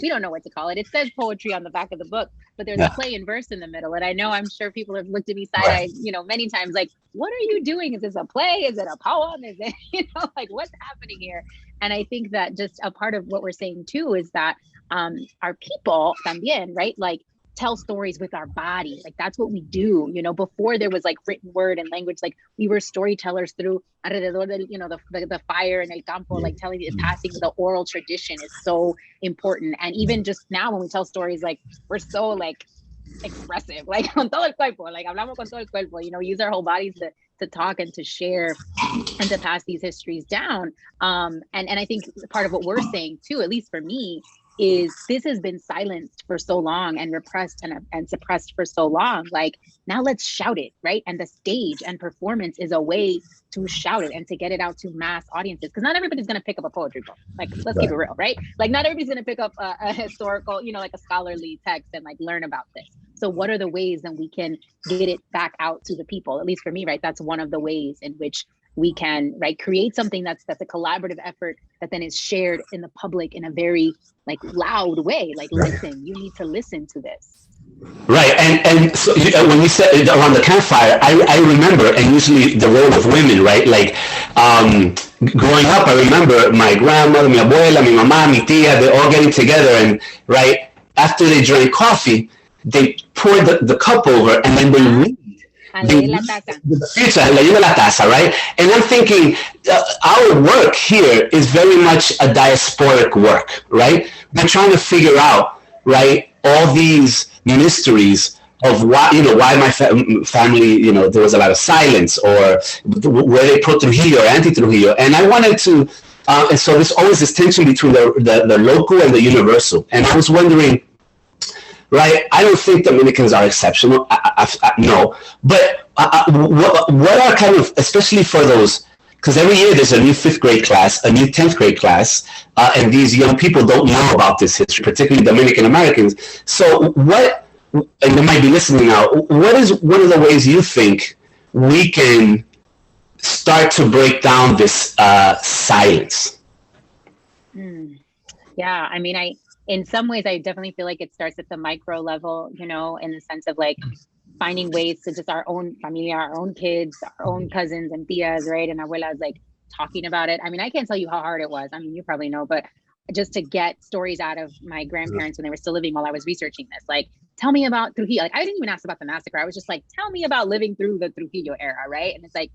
we don't know what to call it. It says poetry on the back of the book, but there's a play and verse in the middle. And I know, I'm sure people have looked at me side-eyed, many times, like, what are you doing? Is this a play? Is it a poem? Is it, like, what's happening here? And I think that just a part of what we're saying too is that our people también, right? Like, tell stories with our body. Like, that's what we do. Before there was like written word and language, like we were storytellers through alrededor del, the fire and el campo, like passing the oral tradition is so important. And even just now when we tell stories, like we're so like expressive, like con todo el cuerpo, like hablamos con todo el cuerpo, use our whole bodies to talk and to share and to pass these histories down. And I think part of what we're saying too, at least for me, is this has been silenced for so long and repressed and suppressed for so long. Like, now let's shout it, right? And the stage and performance is a way to shout it and to get it out to mass audiences. Because not everybody's going to pick up a poetry book. Like, let's keep it real, right? Like, not everybody's going to pick up a historical, like a scholarly text and like learn about this. So what are the ways that we can get it back out to the people? At least for me, right? That's one of the ways in which we can, right, create something that's a collaborative effort that then is shared in the public in a very like loud way. Like, listen, you need to listen to this. Right, and so when you said around the campfire, I remember, and usually the role of women, right? Like, growing up, I remember my grandmother, mi abuela, mi mamá, mi tía, they're all getting together, and right after they drank coffee, they poured the cup over, and then they read. La taza, right? And I'm thinking our work here is very much a diasporic work, right? We're trying to figure out, right, all these mysteries of why my family, there was a lot of silence, or were they pro-Trujillo or anti-Trujillo? And I wanted to, and so there's always this tension between the local and the universal. And I was wondering, right, I don't think Dominicans are exceptional, no, but what are kind of, especially for those, because every year there's a new 5th grade class, a new 10th grade class, and these young people don't know about this history, particularly Dominican Americans. So what, and they might be listening now, what is one of the ways you think we can start to break down this silence? Yeah, I mean, in some ways, I definitely feel like it starts at the micro level, in the sense of like finding ways to just our own familia, our own kids, our own cousins and tias, right? And abuelas, like talking about it. I mean, I can't tell you how hard it was. I mean, you probably know, but just to get stories out of my grandparents when they were still living while I was researching this, like, tell me about Trujillo. Like, I didn't even ask about the massacre. I was just like, tell me about living through the Trujillo era, right? And it's like,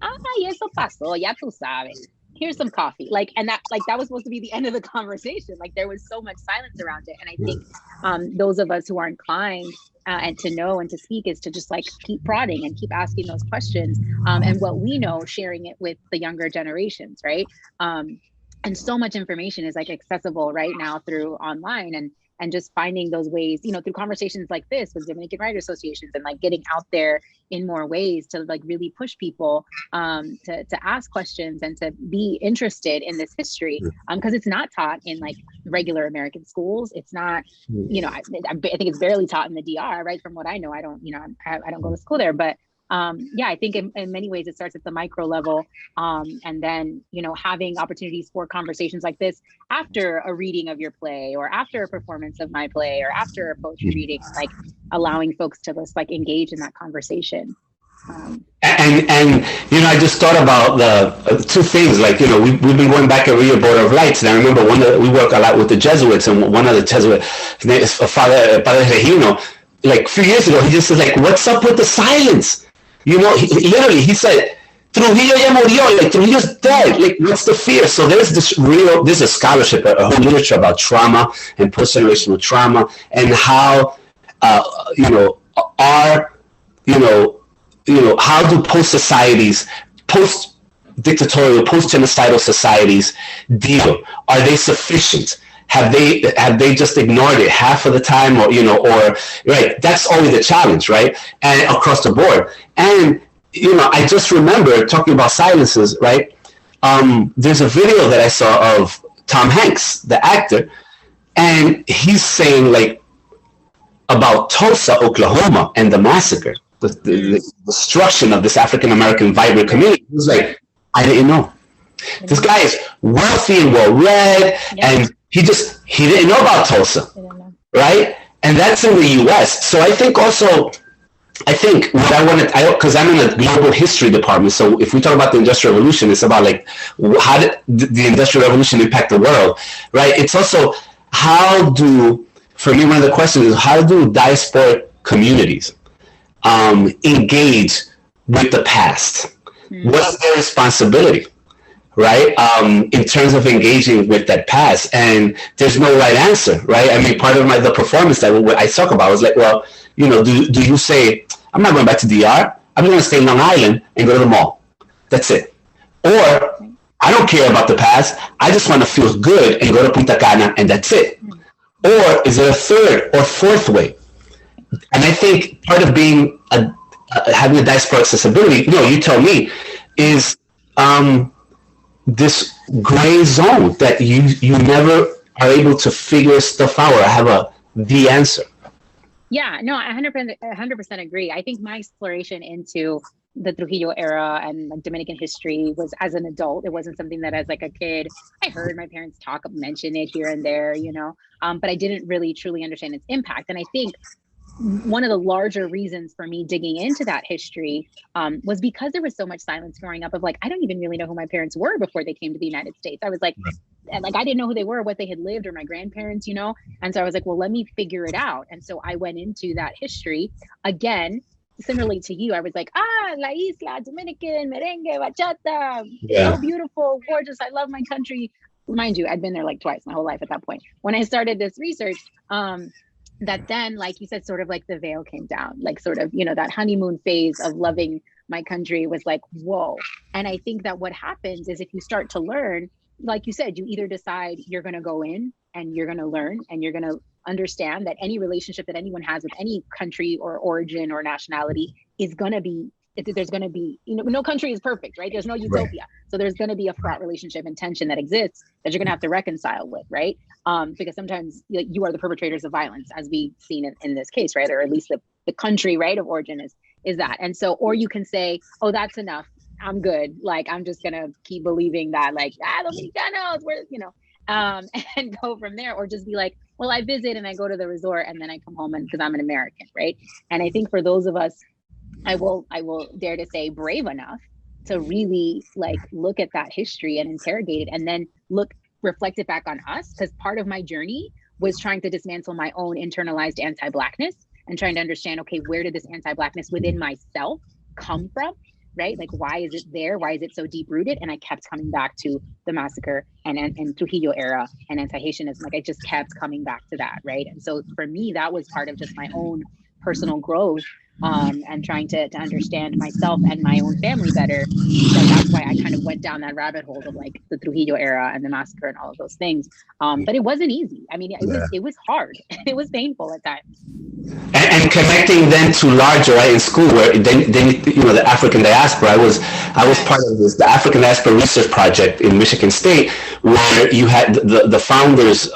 y eso pasó, ya tú sabes. Here's some coffee. Like, and that was supposed to be the end of the conversation. Like, there was so much silence around it. And I think those of us who are inclined and to know and to speak is to just like keep prodding and keep asking those questions. And what we know, sharing it with the younger generations, right? And so much information is like accessible right now through online, and just finding those ways, through conversations like this with Dominican Writers Associations, and like getting out there in more ways to like really push people to ask questions and to be interested in this history, because it's not taught in like regular American schools. It's not, I think it's barely taught in the DR, right? From what I know, I don't go to school there, but yeah, I think in many ways it starts at the micro level, and then having opportunities for conversations like this after a reading of your play, or after a performance of my play, or after a poetry reading, like allowing folks to just like engage in that conversation. And I just thought about the two things, like, we've been going back every year, Border of Lights, and I remember we work a lot with the Jesuits, and one of the Jesuits, his name is Father Perejil, like a few years ago, he just said, like, what's up with the silence? He literally, he said, Trujillo ya murió, like Trujillo's dead. Like, what's the fear? So there's this a scholarship, a whole literature about trauma and post-generational trauma and how, how do post-societies, post-dictatorial, post-genocidal societies deal? Are they sufficient? Have they just ignored it half of the time, or right? That's always the challenge, right? And across the board. And I just remember talking about silences, right? There's a video that I saw of Tom Hanks, the actor, and he's saying like about Tulsa, Oklahoma, and the massacre, the destruction of this African-American vibrant community. He was like, I didn't know. This guy is wealthy and well-read, and he didn't know about Tulsa, right? And that's in the U.S. So I think what I wanted, because I'm in a global history department, so if we talk about the Industrial Revolution, it's about like, how did the Industrial Revolution impact the world, right? It's also, for me, one of the questions is, how do diasporic communities engage with the past? What is their responsibility, right? In terms of engaging with that past? And there's no right answer, right? I mean, part of the performance that I talk about was like, well, do you say, I'm not going back to DR, I'm going to stay in Long Island and go to the mall. That's it. Or, I don't care about the past, I just want to feel good and go to Punta Cana, and that's it. Or is there a third or fourth way? And I think part of being having a diasporic accessibility, you tell me, is this gray zone that you never are able to figure stuff out or have the answer. Yeah, no, I 100% agree. I think my exploration into the Trujillo era and like Dominican history was as an adult. It wasn't something that as like a kid, I heard my parents mention it here and there, but I didn't really truly understand its impact. And I think one of the larger reasons for me digging into that history was because there was so much silence growing up of like, I don't even really know who my parents were before they came to the United States. I was like, I didn't know who they were, what they had lived, or my grandparents, And so I was like, well, let me figure it out. And so I went into that history again, similarly to you. I was like, La Isla, Dominican, merengue, bachata, so beautiful, gorgeous. I love my country. Mind you, I'd been there like twice my whole life at that point. When I started this research, that then, like you said, sort of like the veil came down, like sort of, that honeymoon phase of loving my country was like, whoa. And I think that what happens is if you start to learn, like you said, you either decide you're going to go in and you're going to learn and you're going to understand that any relationship that anyone has with any country or origin or nationality is going to be, there's going to be, no country is perfect, right? There's no utopia. Right. So there's going to be a fraught relationship and tension that exists that you're going to have to reconcile with, right? Because sometimes you are the perpetrators of violence, as we've seen in this case, right? Or at least the country, right, of origin is that. And so, or you can say, oh, that's enough. I'm good. Like, I'm just going to keep believing that, like, Dominicanos, and go from there. Or just be like, well, I visit and I go to the resort and then I come home because I'm an American, right? And I think for those of us, I will dare to say brave enough to really like look at that history and interrogate it and then reflect it back on us. Because part of my journey was trying to dismantle my own internalized anti-Blackness and trying to understand, okay, where did this anti-Blackness within myself come from? Right? Like, why is it there? Why is it so deep rooted? And I kept coming back to the massacre and Trujillo era and anti-Haitianism. Like, I just kept coming back to that. Right. And so for me, that was part of just my own personal growth and trying to understand myself and my own family better. So that's why I kind of went down that rabbit hole of like the Trujillo era and the massacre and all of those things. But it wasn't easy. I mean, it was hard. It was painful at times. And connecting then to larger, right, in school where then the African diaspora. I was part of the African diaspora research project in Michigan State, where you had the founders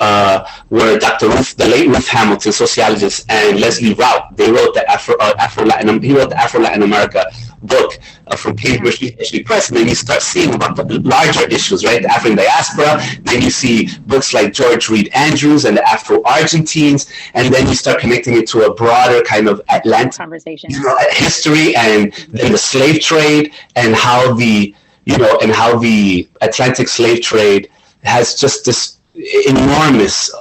were the late Ruth Hamilton, sociologist, and Leslie Rout. They wrote the Afro-Latin America book from Cambridge University Press, and then you start seeing about the larger issues, right? The African diaspora. Then you see books like George Reed Andrews and the Afro-Argentines, and then you start connecting it to a broader kind of Atlantic conversation, history, and then the slave trade and how the Atlantic slave trade has just this enormous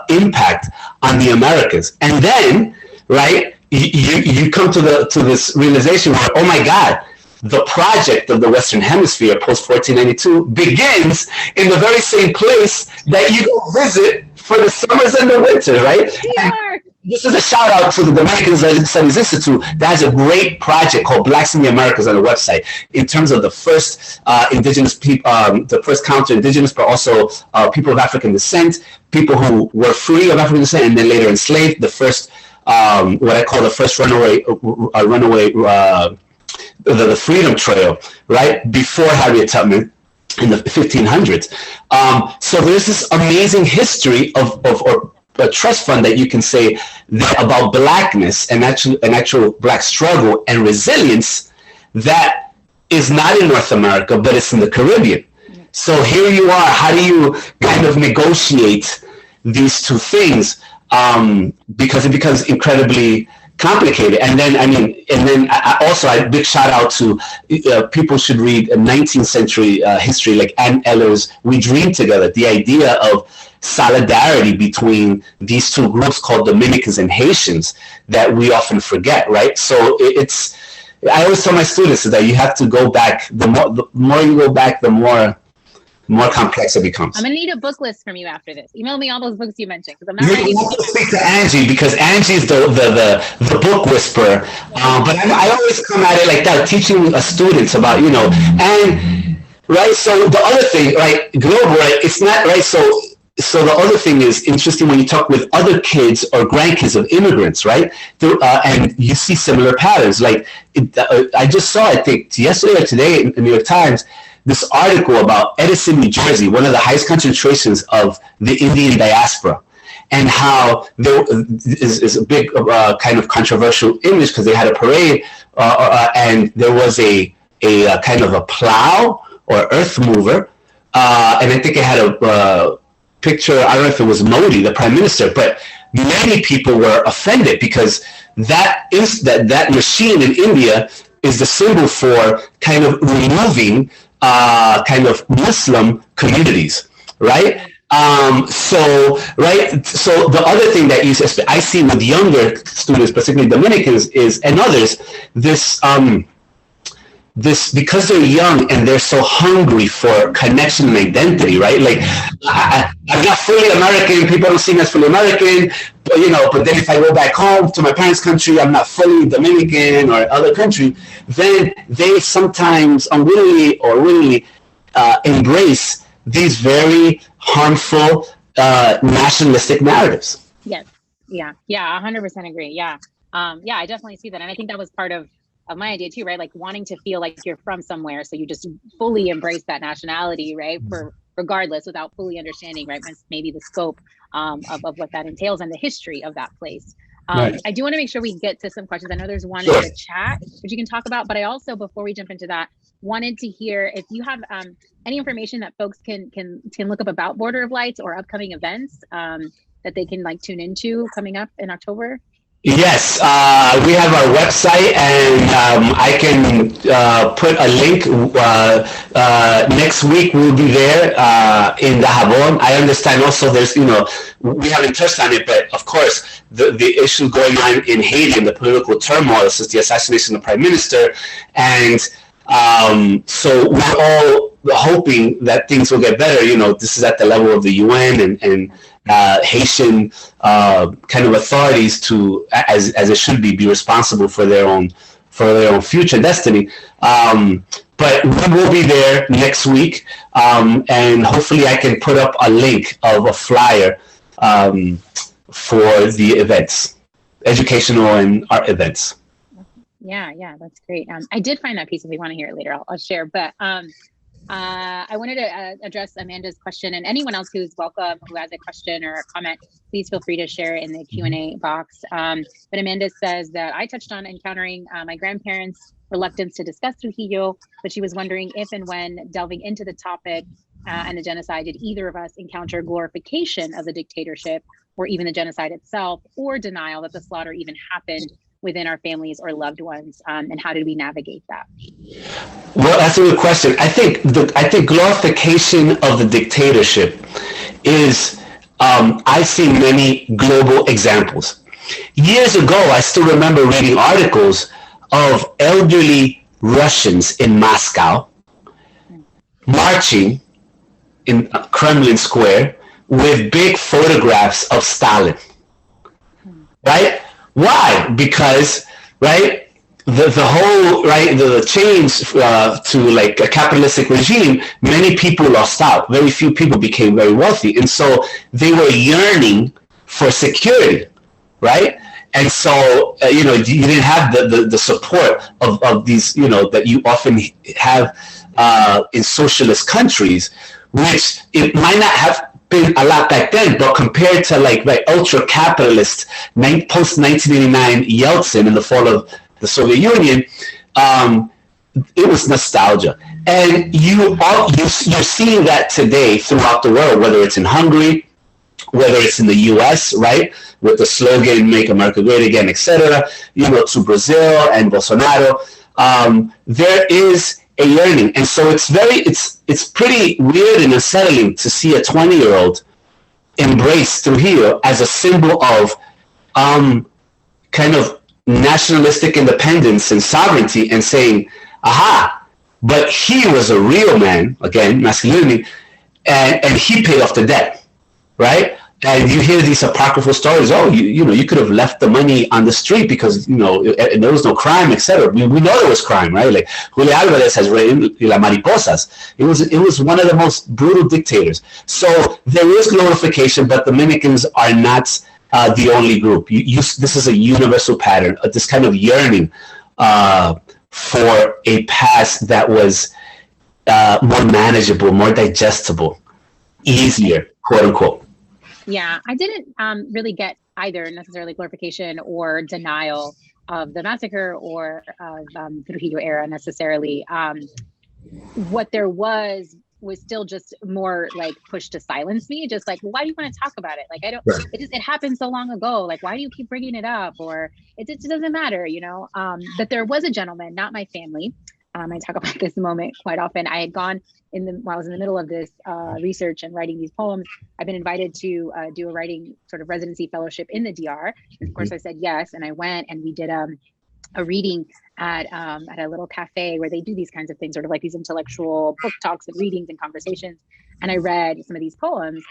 impact on the Americas, and then right. You come to this realization where, oh my God, the project of the Western Hemisphere post 1492 begins in the very same place that you go visit for the summers and the winters, right? And this is a shout out to the Dominican Studies Institute that has a great project called Blacks in the Americas on the website in terms of the first indigenous people, the first counter-indigenous, but also people of African descent, people who were free of African descent and then later enslaved, the first, what I call the first runaway, the Freedom Trail, right? Before Harriet Tubman in the 1500s. So there's this amazing history of a trust fund that you can say that about blackness and actual black struggle and resilience that is not in North America, but it's in the Caribbean. So here you are. How do you kind of negotiate these two things? Because it becomes incredibly complicated. And then, I big shout out to people should read 19th century history, like Ann Eller's We Dream Together, the idea of solidarity between these two groups called Dominicans and Haitians that we often forget, right? So I always tell my students that you have to go back. The more you go back, the more complex it becomes. I'm gonna need a book list from you after this. Email me all those books you mentioned, because I'm not. You have to speak to Angie, because Angie's the book whisperer. But I always come at it like that, teaching students about, and right. So the other thing, right, global, right? It's not right. So the other thing is interesting when you talk with other kids or grandkids of immigrants, right? And you see similar patterns. Like I just saw, I think yesterday or today in the New York Times, this article about Edison, New Jersey, one of the highest concentrations of the Indian diaspora, and how there is a big kind of controversial image because they had a parade and there was a kind of a plow or earth mover, and I think it had a picture. I don't know if it was Modi, the prime minister, but many people were offended because that machine in India is the symbol for kind of removing kind of Muslim communities, right? So the other thing that I see with younger students, particularly Dominicans, and others, this because they're young and they're so hungry for connection and identity, right? Like I'm not fully American. People don't see me as fully American, but then if I go back home to my parents' country, I'm not fully Dominican or other country. Then they sometimes unwillingly or willingly embrace these very harmful nationalistic narratives. Yes. Yeah. 100% agree. Yeah. I definitely see that. And I think that was part of my idea too, right? Like wanting to feel like you're from somewhere. So you just fully embrace that nationality, right? Regardless, without fully understanding, right? Maybe the scope of what that entails and the history of that place. Right. I do want to make sure we get to some questions. I know there's one in the chat which you can talk about, but I also, before we jump into that, wanted to hear if you have any information that folks can look up about Border of Lights or upcoming events that they can tune into coming up in October. Yes, we have our website, and I can put a link. Next week we'll be there in the Jabón. I understand also there's, we haven't touched on it, but of course the issue going on in Haiti and the political turmoil since the assassination of the Prime Minister, and so we're all hoping that things will get better. This is at the level of the UN and Haitian kind of authorities to, as it should be responsible for their own future destiny. But we will be there next week, and hopefully I can put up a link of a flyer for the events, educational and art events. Yeah, that's great. I did find that piece. If you want to hear it later, I'll share. But I wanted to address Amanda's question, and anyone else who's welcome, who has a question or a comment, please feel free to share it in the Q&A box. But Amanda says that I touched on encountering my grandparents' reluctance to discuss Trujillo, but she was wondering if and when delving into the topic and the genocide, did either of us encounter glorification of the dictatorship or even the genocide itself, or denial that the slaughter even happened within our families or loved ones, and how did we navigate that? Well, that's a good question. I think glorification of the dictatorship is, I see many global examples. Years ago, I still remember reading articles of elderly Russians in Moscow marching in Kremlin Square with big photographs of Stalin, right? Why? Because, right, the whole, right, the change to like a capitalistic regime, many people lost out. Very few people became very wealthy. And so they were yearning for security, right? And so, you know, you didn't have the support of these, you know, that you often have in socialist countries, which it might not have been a lot back then, but compared to like ultra capitalist post 1989 Yeltsin in the fall of the Soviet Union, it was nostalgia. And you're seeing that today throughout the world, whether it's in Hungary, whether it's in the US, right, with the slogan "Make America Great Again," etc., you know, to Brazil and Bolsonaro, there is a yearning. And so it's pretty weird and unsettling to see a 20-year-old embrace Trujillo as a symbol of kind of nationalistic independence and sovereignty, and saying, aha, but he was a real man, again, masculinity, and he paid off the debt, right? And you hear these apocryphal stories. Oh, you know, you could have left the money on the street because, you know, there was no crime, etc. We know there was crime, right? Like Julio Alvarez has written La Mariposas. It was one of the most brutal dictators. So there is glorification, but Dominicans are not the only group. This is a universal pattern, this kind of yearning for a past that was more manageable, more digestible, easier, quote unquote. Yeah, I didn't really get either necessarily glorification or denial of the massacre or of Trujillo era necessarily. What there was still just more like pushed to silence me, just like, why do you want to talk about it? Like, I don't, right. It happened so long ago. Like, why do you keep bringing it up? Or it just doesn't matter, you know? But there was a gentleman, not my family. I talk about this moment quite often. I had gone while I was in the middle of this research and writing these poems, I've been invited to do a writing sort of residency fellowship in the DR. And of course I said yes. And I went and we did a reading at a little cafe where they do these kinds of things, sort of like these intellectual book talks and readings and conversations. And I read some of these poems,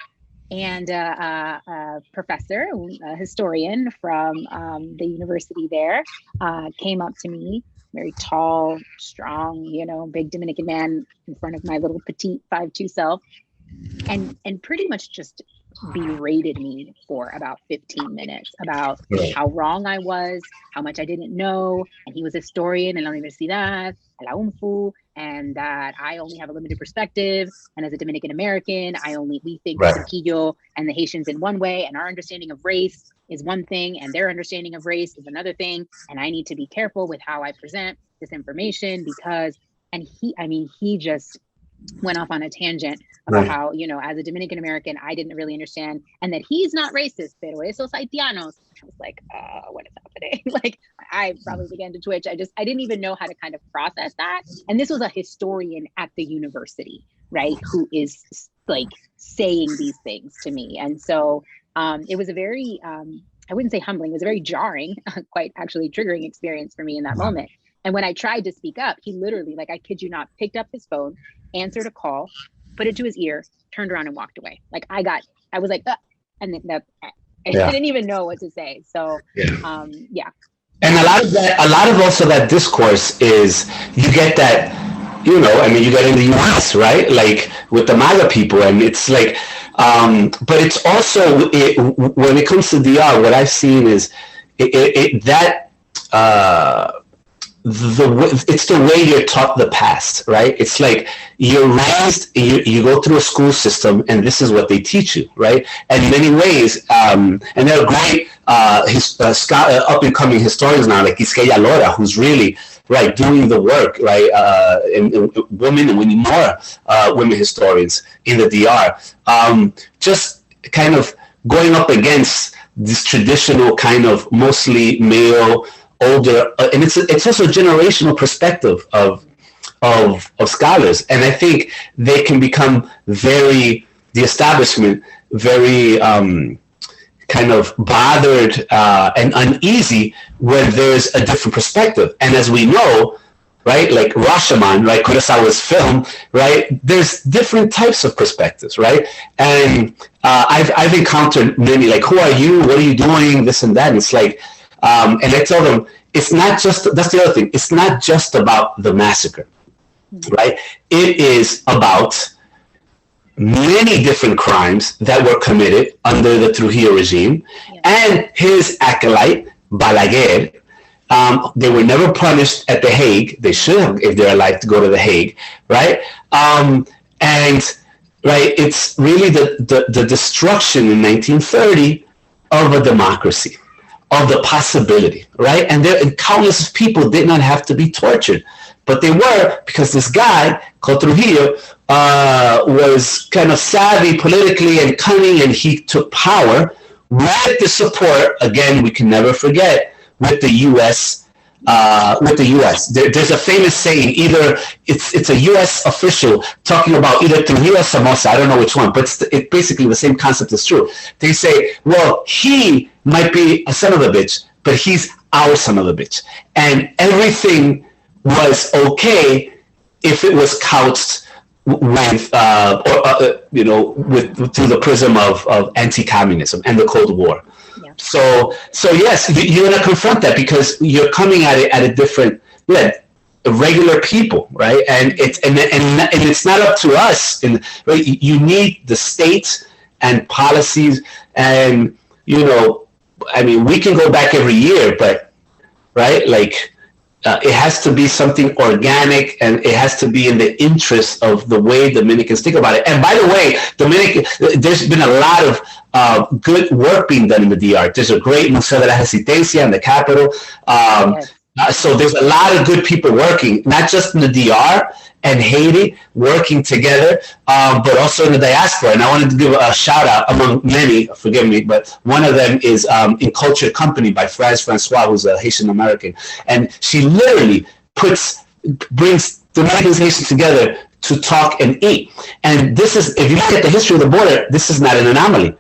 and a professor, a historian from the university there came up to me, very tall, strong, you know, big Dominican man in front of my little petite 5'2" self, and pretty much just berated me for about 15 minutes about how wrong I was, how much I didn't know, and he was a historian in La Universidad, La UNFU, and that I only have a limited perspective, and as a Dominican American, we think Trujillo and the Haitians in one way, and our understanding of race is one thing, and their understanding of race is another thing, and I need to be careful with how I present this information because, and he just went off on a tangent about how, you know, as a Dominican American, I didn't really understand, and that he's not racist, pero esos haitianos. I was like, what is happening? Like, I probably began to twitch. I didn't even know how to kind of process that. And this was a historian at the university, right, who is like saying these things to me. And so it was a very, I wouldn't say humbling, it was a very jarring, quite actually triggering experience for me in that moment. And when I tried to speak up, he literally, like, I kid you not, picked up his phone, answered a call, put it to his ear, turned around and walked away. Like I was like, and then I didn't even know what to say. So, And a lot of also that discourse is, you get that, you know, I mean, you get in the US, right? Like with the MAGA people, and it's like, but it's also, when it comes to DR, what I've seen is it's the way you're taught the past, right? It's like you're raised, you go through a school system, and this is what they teach you, right? And in many ways, and there are great up-and-coming historians now, like Quisqueya Lora, who's really doing the work, right? And women, and we need more women historians in the DR. Just kind of going up against this traditional kind of mostly male, older, and it's also a generational perspective of scholars, and I think they can become the establishment, very kind of bothered and uneasy when there's a different perspective. And as we know, right? Like Rashomon, right? Kurosawa's film, right? There's different types of perspectives, right? And I've encountered many, like, who are you? What are you doing? This and that. And it's like, and I tell them, it's not just, that's the other thing. It's not just about the massacre, right? It is about many different crimes that were committed under the Trujillo regime, and his acolyte, Balaguer. They were never punished at The Hague. They should have, if they're alive, to go to The Hague, right? And right, it's really the destruction in 1930 of a democracy, of the possibility, right? And countless people did not have to be tortured, but they were, because this guy called Trujillo was kind of savvy politically and cunning, and he took power with the support, again, we can never forget, with the U.S. There's a famous saying, either it's a U.S. official talking about either Trujillo or Somoza, I don't know which one, but it's basically the same concept is true. They say, well, he might be a son of a bitch, but he's our son of a bitch. And everything was okay if it was couched with, through the prism of anti-communism and the Cold War. Yeah. So yes, you're going to confront that because you're coming at it at a different, regular people, right? And it's not up to us. Right? You need the states and policies, and I mean, we can go back every year, but right, like. It has to be something organic, and it has to be in the interest of the way Dominicans think about it. And by the way, there's been a lot of good work being done in the DR. There's a great Museo de la Resistencia in the capital. So there's a lot of good people working, not just in the DR and Haiti, working together, but also in the diaspora. And I wanted to give a shout out among many, forgive me, but one of them is In Culture Company by Francois, who's a Haitian American. And she literally brings Dominicans and Haitians together to talk and eat. And this is, if you look at the history of the border, this is not an anomaly.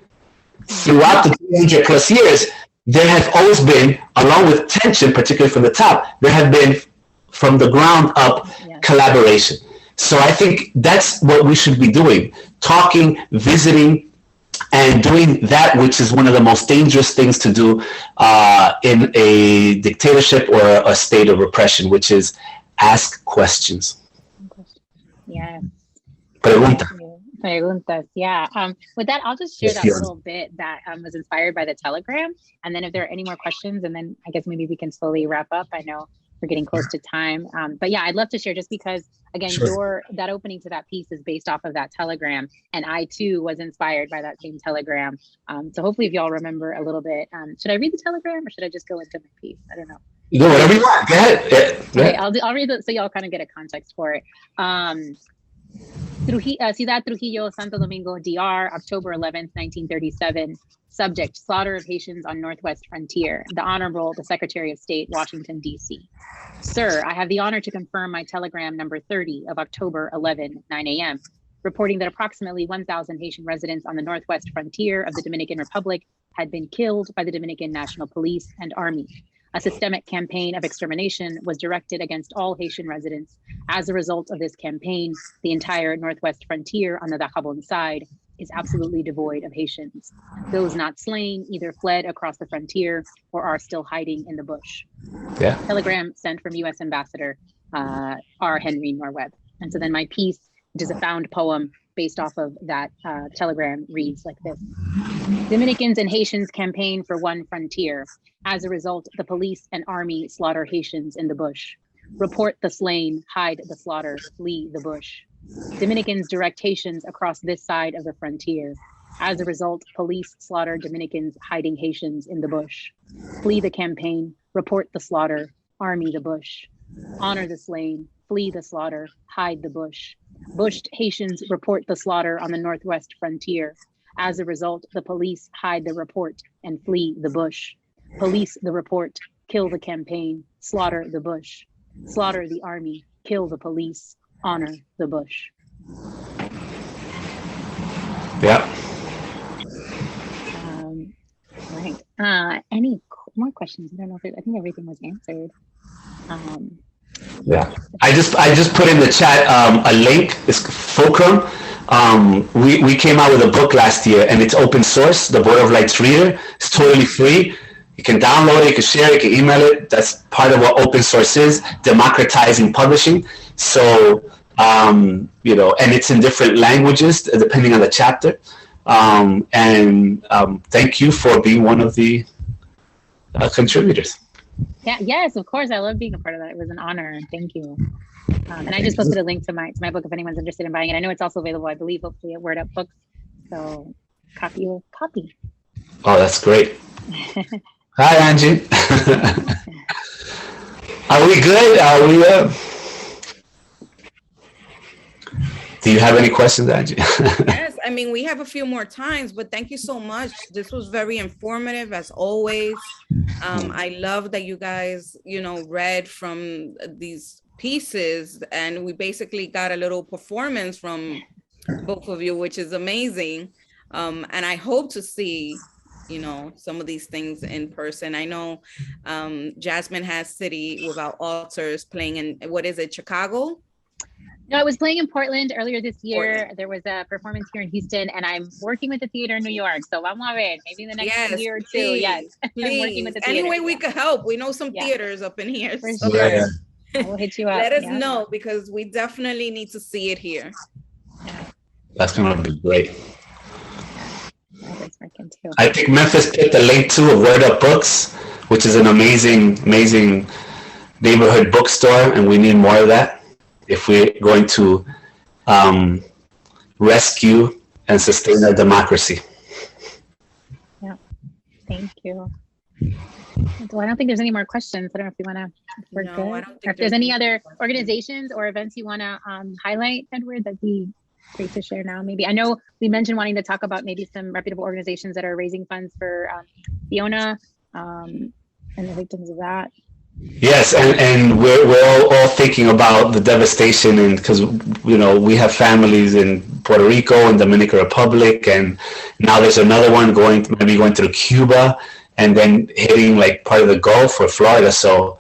Throughout the 200 plus years, there has always been, along with tension, particularly from the top, there have been from the ground up collaboration. So I think that's what we should be doing, talking, visiting, and doing that, which is one of the most dangerous things to do in a dictatorship or a state of repression, which is ask questions. Yeah. Preguntas, yeah. With that, I'll just share that little bit that was inspired by the telegram. And then if there are any more questions, and then I guess maybe we can slowly wrap up. I know we're getting close to time. But yeah, I'd love to share, just because, again, that opening to that piece is based off of that telegram. And I too was inspired by that same telegram. So hopefully if y'all remember a little bit, should I read the telegram or should I just go into my piece? I don't know. No, whatever you want. Go ahead. Okay, I'll read it so y'all kind of get a context for it. Ciudad Trujillo, Santo Domingo, DR, October 11th, 1937. Subject, slaughter of Haitians on Northwest Frontier. The Honorable, the Secretary of State, Washington, D.C. Sir, I have the honor to confirm my telegram number 30 of October 11, 9 a.m., reporting that approximately 1,000 Haitian residents on the Northwest Frontier of the Dominican Republic had been killed by the Dominican National Police and Army. A systemic campaign of extermination was directed against all Haitian residents. As a result of this campaign, the entire Northwest Frontier on the Dajabon side is absolutely devoid of Haitians. Those not slain either fled across the frontier or are still hiding in the bush. Yeah. Telegram sent from U.S. Ambassador R. Henry Norweb. And so then my piece, which is a found poem based off of that telegram, reads like this. Dominicans and Haitians campaign for one frontier. As a result, the police and army slaughter Haitians in the bush. Report the slain, hide the slaughter, flee the bush. Dominicans direct Haitians across this side of the frontier. As a result, police slaughter Dominicans hiding Haitians in the bush. Flee the campaign, report the slaughter, army the bush. Honor the slain, flee the slaughter, hide the bush. Bushed Haitians report the slaughter on the Northwest Frontier. As a result, the police hide the report and flee the bush. Police the report, kill the campaign, slaughter the bush. Slaughter the army, kill the police, honor the bush. Yeah. Right. Any more questions? I don't know if I think everything was answered. Yeah, I just put in the chat a link. It's Fulcrum. We came out with a book last year, and it's open source. The Board of Lights Reader. It's totally free. You can download it, you can share it, you can email it. That's part of what open source is, democratizing publishing. So, you know, and it's in different languages depending on the chapter. Thank you for being one of the contributors. Yeah, yes, of course. I love being a part of that. It was an honor. Thank you. And I just posted a link to my book if anyone's interested in buying it. I know it's also available, I believe, hopefully at Word Up Books. So copy your copy. Oh, that's great. Hi, Angie. Are we good? Are we? Do you have any questions, Angie? Yes, I mean, we have a few more times, but thank you so much. This was very informative as always. I love that you guys, you know, read from these pieces, and we basically got a little performance from both of you, which is amazing. And I hope to see, you know, some of these things in person. I know Jasmine has City Without Altars playing in, what is it, Chicago? No, I was playing in Portland earlier this year. There was a performance here in Houston, and I'm working with the theater in New York. So vamos a ver, maybe in the next year or two. Please, yes, please. I'm working with the theater. Any way we could help. We know some theaters up in here. For So sure. I will hit you up. let us know, because we definitely need to see it here. That's gonna be great. That is working too. I think Memphis put the link to of Word Up Books, which is an amazing neighborhood bookstore, and we need more of that if we're going to rescue and sustain our democracy. Yeah, thank you. Well, I don't think there's any more questions. I don't know if you want to, we're No, good. I don't think Or if there's any other organizations or events you want to highlight, Edward, that'd be great to share now. Maybe I know we mentioned wanting to talk about maybe some reputable organizations that are raising funds for Fiona and the victims of that. Yes, and we're all thinking about the devastation, and because you know we have families in Puerto Rico and Dominican Republic, and now there's another one maybe going through Cuba, and then hitting like part of the Gulf or Florida. So,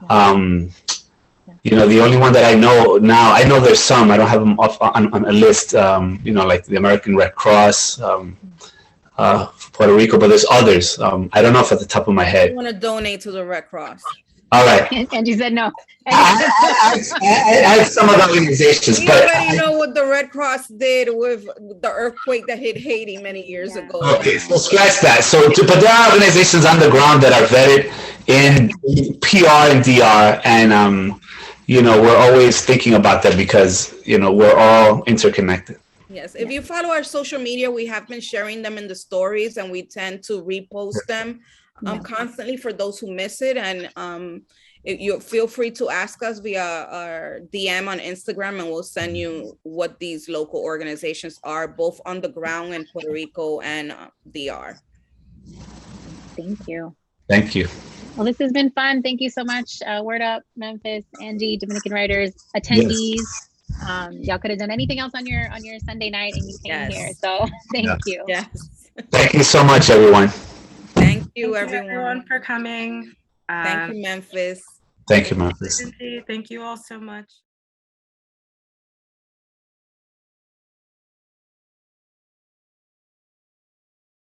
you know, the only one that I know now, I know there's some, I don't have them off on a list. You know, like the American Red Cross, Puerto Rico, but there's others. I don't know if at the top of my head. I want to donate to the Red Cross. All right. And you said no. I had some of the organizations, We but already know what the Red Cross did with the earthquake that hit Haiti many years ago. okay, so scratch that. But there are organizations on the ground that are vetted in PR and DR, and you know, we're always thinking about that because you know we're all interconnected. Yes, if you follow our social media, we have been sharing them in the stories, and we tend to repost them constantly for those who miss it. And you feel free to ask us via our DM on Instagram, and we'll send you what these local organizations are, both on the ground in Puerto Rico and DR. Thank you. Thank you. Well, this has been fun. Thank you so much. Word Up, Memphis, Angie, Dominican writers, attendees. Yes. Y'all could have done anything else on your Sunday night, and you came here. So thank you. Yes. Thank you so much, everyone. Thank you, Thank you, everyone. everyone, for coming. Thank you, Memphis. Thank you, Memphis. Thank you all so much.